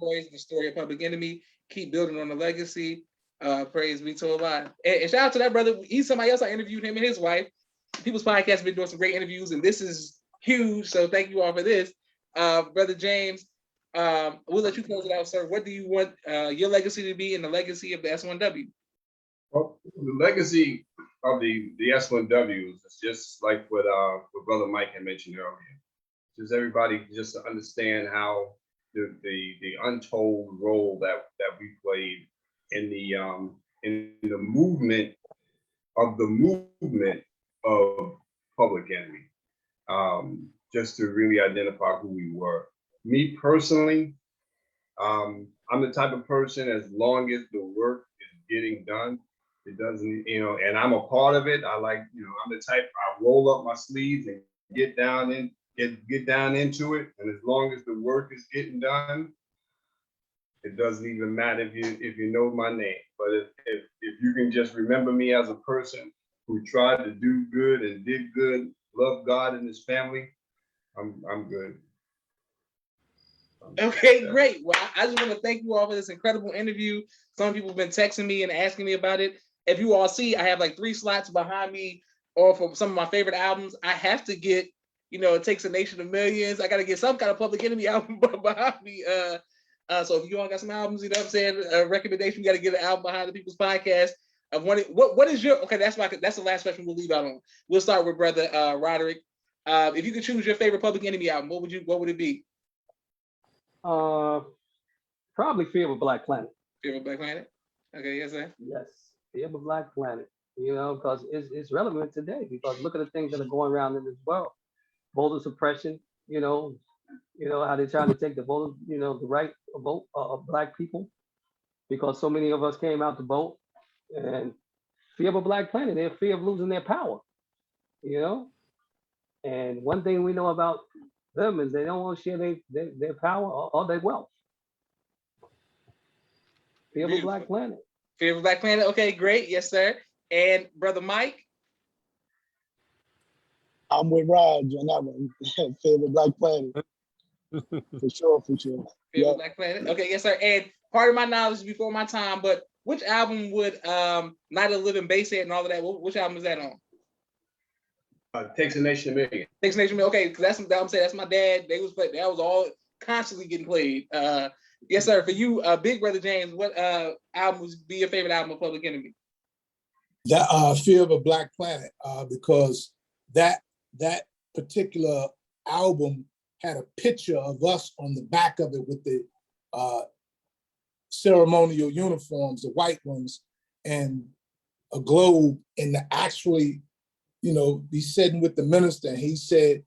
Noise, the Story of Public Enemy. Keep building on the legacy. Praise be to Allah. And shout out to that brother. He's somebody else. I interviewed him and his wife. People's Podcast has been doing some great interviews, and this is huge. So thank you all for this. Brother James, we'll let you close it out, sir. What do you want your legacy to be and the legacy of the S1W? Well, the legacy of the S1W is just like what Brother Mike had mentioned earlier. Just everybody just to understand how the untold role that we played in the movement of Public Enemy, just to really identify who we were. Me personally, I'm the type of person, as long as the work is getting done, it doesn't, you know, and I'm a part of it. I like, you know, I'm the type, I roll up my sleeves and get down into it. And as long as the work is getting done, it doesn't even matter if you know my name. But if you can just remember me as a person who tried to do good and did good, love God and his family, I'm good. Okay, great. Well, I just want to thank you all for this incredible interview. Some people have been texting me and asking me about it. If you all see, I have like 3 slots behind me, or for some of my favorite albums. I have to get, You know, It Takes a Nation of Millions. I got to get some kind of Public Enemy album behind me. So if you all got some albums, you know what I'm saying, recommendation, you got to get an album behind the people's podcast. What is your, okay, that's the last question we'll leave out on. We'll start with Brother Roderick. If you could choose your favorite Public Enemy album, what would it be? Probably Fear of a Black Planet. Fear of a Black Planet? Okay, yes, sir. Yes, Fear of a Black Planet. You know, because it's relevant today, because look at the things that are going around in this world. Voter suppression, you know how they're trying to take the vote, the right to vote of Black people, because so many of us came out to vote. And Fear of a Black Planet, they're fear of losing their power, And one thing we know about them is they don't want to share their power or their wealth. Fear of a Black Planet. Fear of a Black Planet. Okay, great. Yes, sir. And Brother Mike? I'm with Raj on that one. Fear of a Black Planet. For sure. Fear of a Black Planet. Okay, yes, sir. And part of my knowledge is before my time, but which album would Night of the Living Basshead and all of that, which album is that on? Takes a Nation of Millions. Takes a Nation of Millions. Okay, because that's my dad. That was all constantly getting played. Yes, sir. For you, Big Brother James, what album would be your favorite album of Public Enemy? That Fear of a Black Planet, because that particular album had a picture of us on the back of it with the ceremonial uniforms, the white ones, and a globe, and actually, be sitting with the minister, and he said,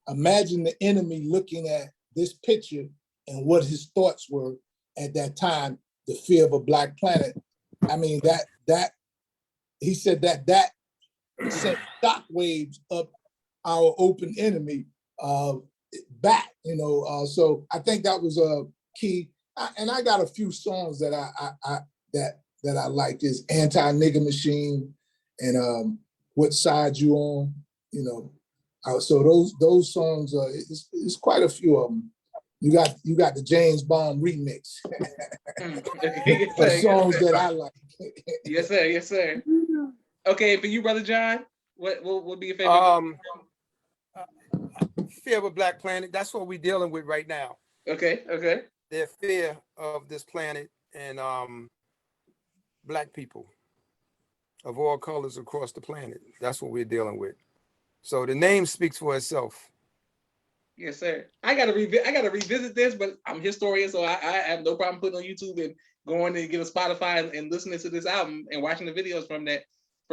imagine the enemy looking at this picture and what his thoughts were at that time, the fear of a Black planet. I mean, that he said that sent shockwaves up our open enemy back, so I think that was a key. And I got a few songs that I like, is Anti-Nigger Machine and What Side You On, so those songs, it's quite a few of them. You got the James Bond remix. The songs that I like. Yes, sir. Yes, sir. Okay, for you, Brother John, what would be your favorite? Fear of a Black Planet. That's what we're dealing with right now. Okay. Their fear of this planet and Black people of all colors across the planet. That's what we're dealing with. So the name speaks for itself. Yes, sir. I gotta revisit this, but I'm a historian, so I have no problem putting on YouTube and going and get a Spotify and listening to this album and watching the videos from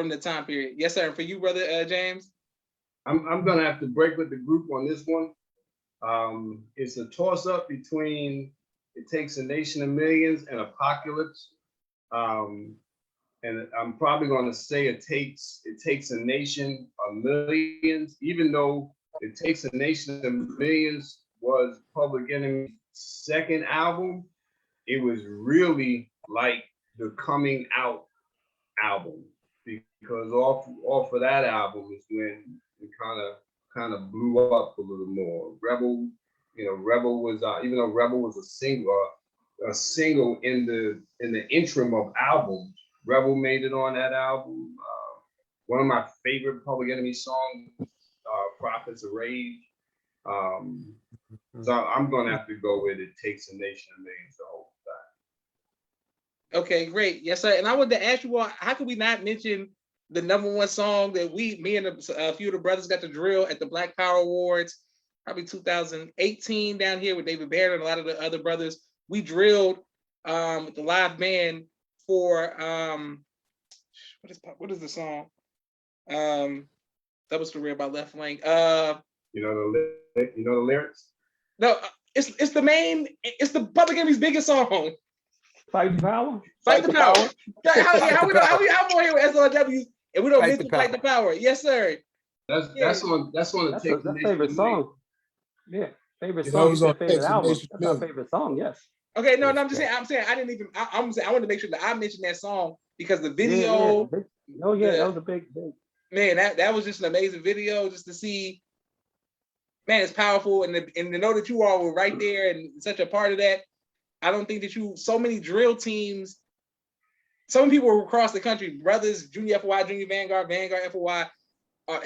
the time period. Yes, sir. For you, Brother James? I'm gonna have to break with the group on this one. It's a toss-up between It Takes a Nation of Millions and Apocalypse. And I'm probably gonna say it takes a nation of millions, even though It Takes a Nation of Millions was Public Enemy's second album. It was really like the coming out album, because off of that album is when it kind of blew up a little more. Rebel was even though Rebel was a single in the interim of albums, Rebel made it on that album. One of my favorite Public Enemy songs, Prophets of Rage. So I'm gonna have to go with It Takes a Nation of Millions the whole time. Okay, great. Yes, sir. And I wanted to ask you all, how could we not mention the #1 song that me and a few of the brothers got to drill at the Black Power Awards, probably 2018 down here with David Barrett and a lot of the other brothers. We drilled with the live band for what is the song? That was the real by Left Flank. You know the lyrics? No, it's the Public Enemy's biggest song. Fight the Power? Fight the Power. How we more here with S1W and we don't mention Fight the Power? Yes, sir. That's on the favorite song. Yeah, favorite song. Favorite album. That's our favorite song. Yes. Okay, no, I'm saying I didn't even. I'm saying I wanted to make sure that I mentioned that song because the video. Yeah. That was a big. Man, that was just an amazing video, just to see. Man, it's powerful, and to know that you all were right there and such a part of that. I don't think that so many drill teams, so many people across the country, brothers, Junior FOI, Junior Vanguard, Vanguard FOI,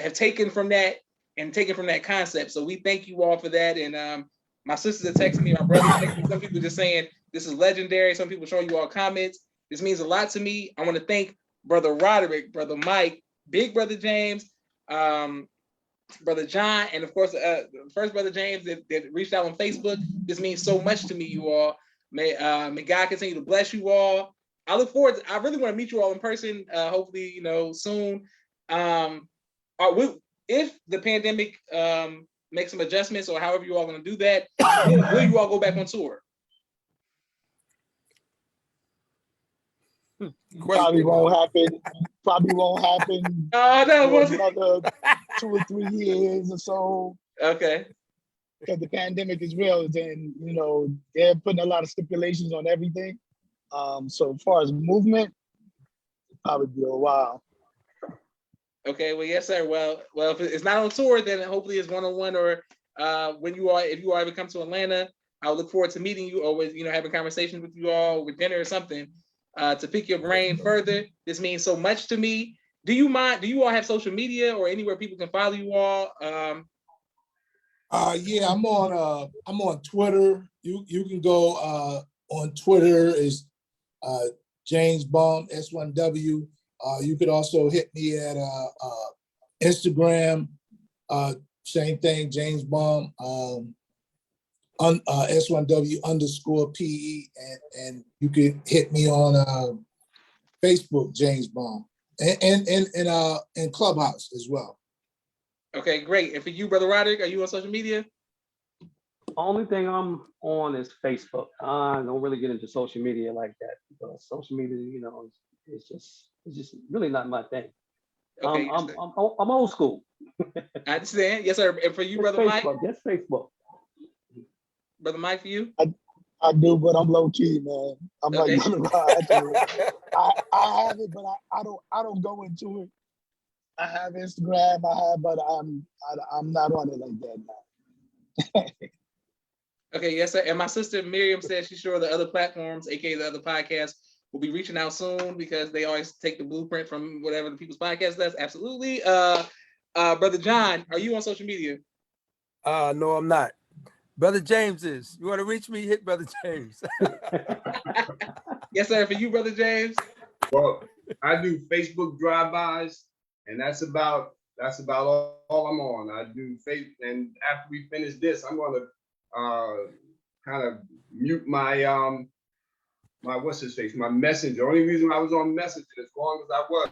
have taken from that and taking from that concept. So we thank you all for that. And my sisters are texting me, my brother texting me. Some people just saying this is legendary. Some people showing you all comments. This means a lot to me. I want to thank Brother Roderick, Brother Mike, Big Brother James, Brother John, and of course, first Brother James that reached out on Facebook. This means so much to me, you all. May God continue to bless you all. I look forward to, I really want to meet you all in person, hopefully, you know, soon. If the pandemic makes some adjustments or however you all going to do that, will you all go back on tour? Probably won't happen. Probably won't happen. Oh no, for another 2 or 3 years or so. Okay. Because the pandemic is real, and you know they're putting a lot of stipulations on everything. So as far as movement, it'll probably be a while. Okay. Well, yes, sir. Well, if it's not on tour, then hopefully it's one-on-one, or if you all ever come to Atlanta, I'll look forward to meeting you, or with, you know, having conversations with you all with dinner or something. To pick your brain further. This means so much to me. Do you all have social media or anywhere people can follow you all? Yeah, I'm on Twitter. You can go on Twitter is James Baum S1W. You could also hit me at Instagram. Same thing, James Baum. S1W_PE, and you can hit me on Facebook, James Baum, and Clubhouse as well. Okay, great. And for you, Brother Roderick, are you on social media? Only thing I'm on is Facebook. I don't really get into social media like that, because social media, you know, it's just really not my thing. Okay, I'm old school. I understand. Yes, sir. And for you, Brother Facebook, Mike? yes, Facebook. Brother Mike, for you? I do, but I'm low key, man. I'm Okay. like Brother Rod. I have it, but I don't go into it. I have Instagram, but I'm not on it like that now. Okay, yes, sir. And my sister Miriam says she's sure the other platforms, aka the other podcasts, will be reaching out soon, because they always take the blueprint from whatever the people's podcast does. Absolutely. Brother John, are you on social media? No, I'm not. Brother James is. You want to reach me? Hit Brother James. Yes, sir. For you, Brother James? Well, I do Facebook drive-bys, and that's about all I'm on. I do Facebook, and after we finish this, I'm gonna kind of mute my my my messenger. Only reason I was on Messenger as long as I was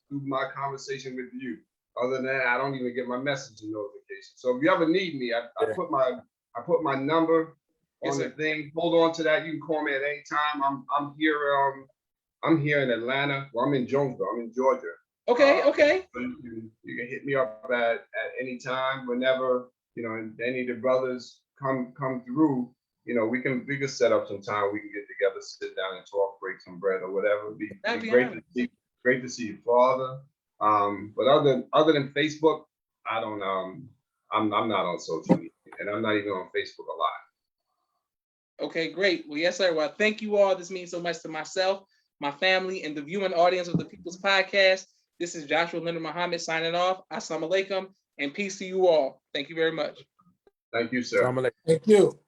through my conversation with you. Other than that, I don't even get my messenger notification. So if you ever need me, I put my number on the thing. Hold on to that. You can call me at any time. I'm here. I'm here in Atlanta. Well, I'm in Jonesboro. I'm in Georgia. Okay. Okay. So you can hit me up at any time, whenever, you know, and any of the brothers come through. You know, we can set up some time. We can get together, sit down and talk, break some bread or whatever. It'd be great to see your father. But other than Facebook, I don't. I'm not on social media, and I'm not even on Facebook a lot. Okay, great. Well, yes, sir. Well, thank you all. This means so much to myself, my family, and the viewing audience of the People's Podcast. This is Joshua Leonard Muhammad signing off. Assalamu alaikum, and peace to you all. Thank you very much. Thank you, sir. Thank you.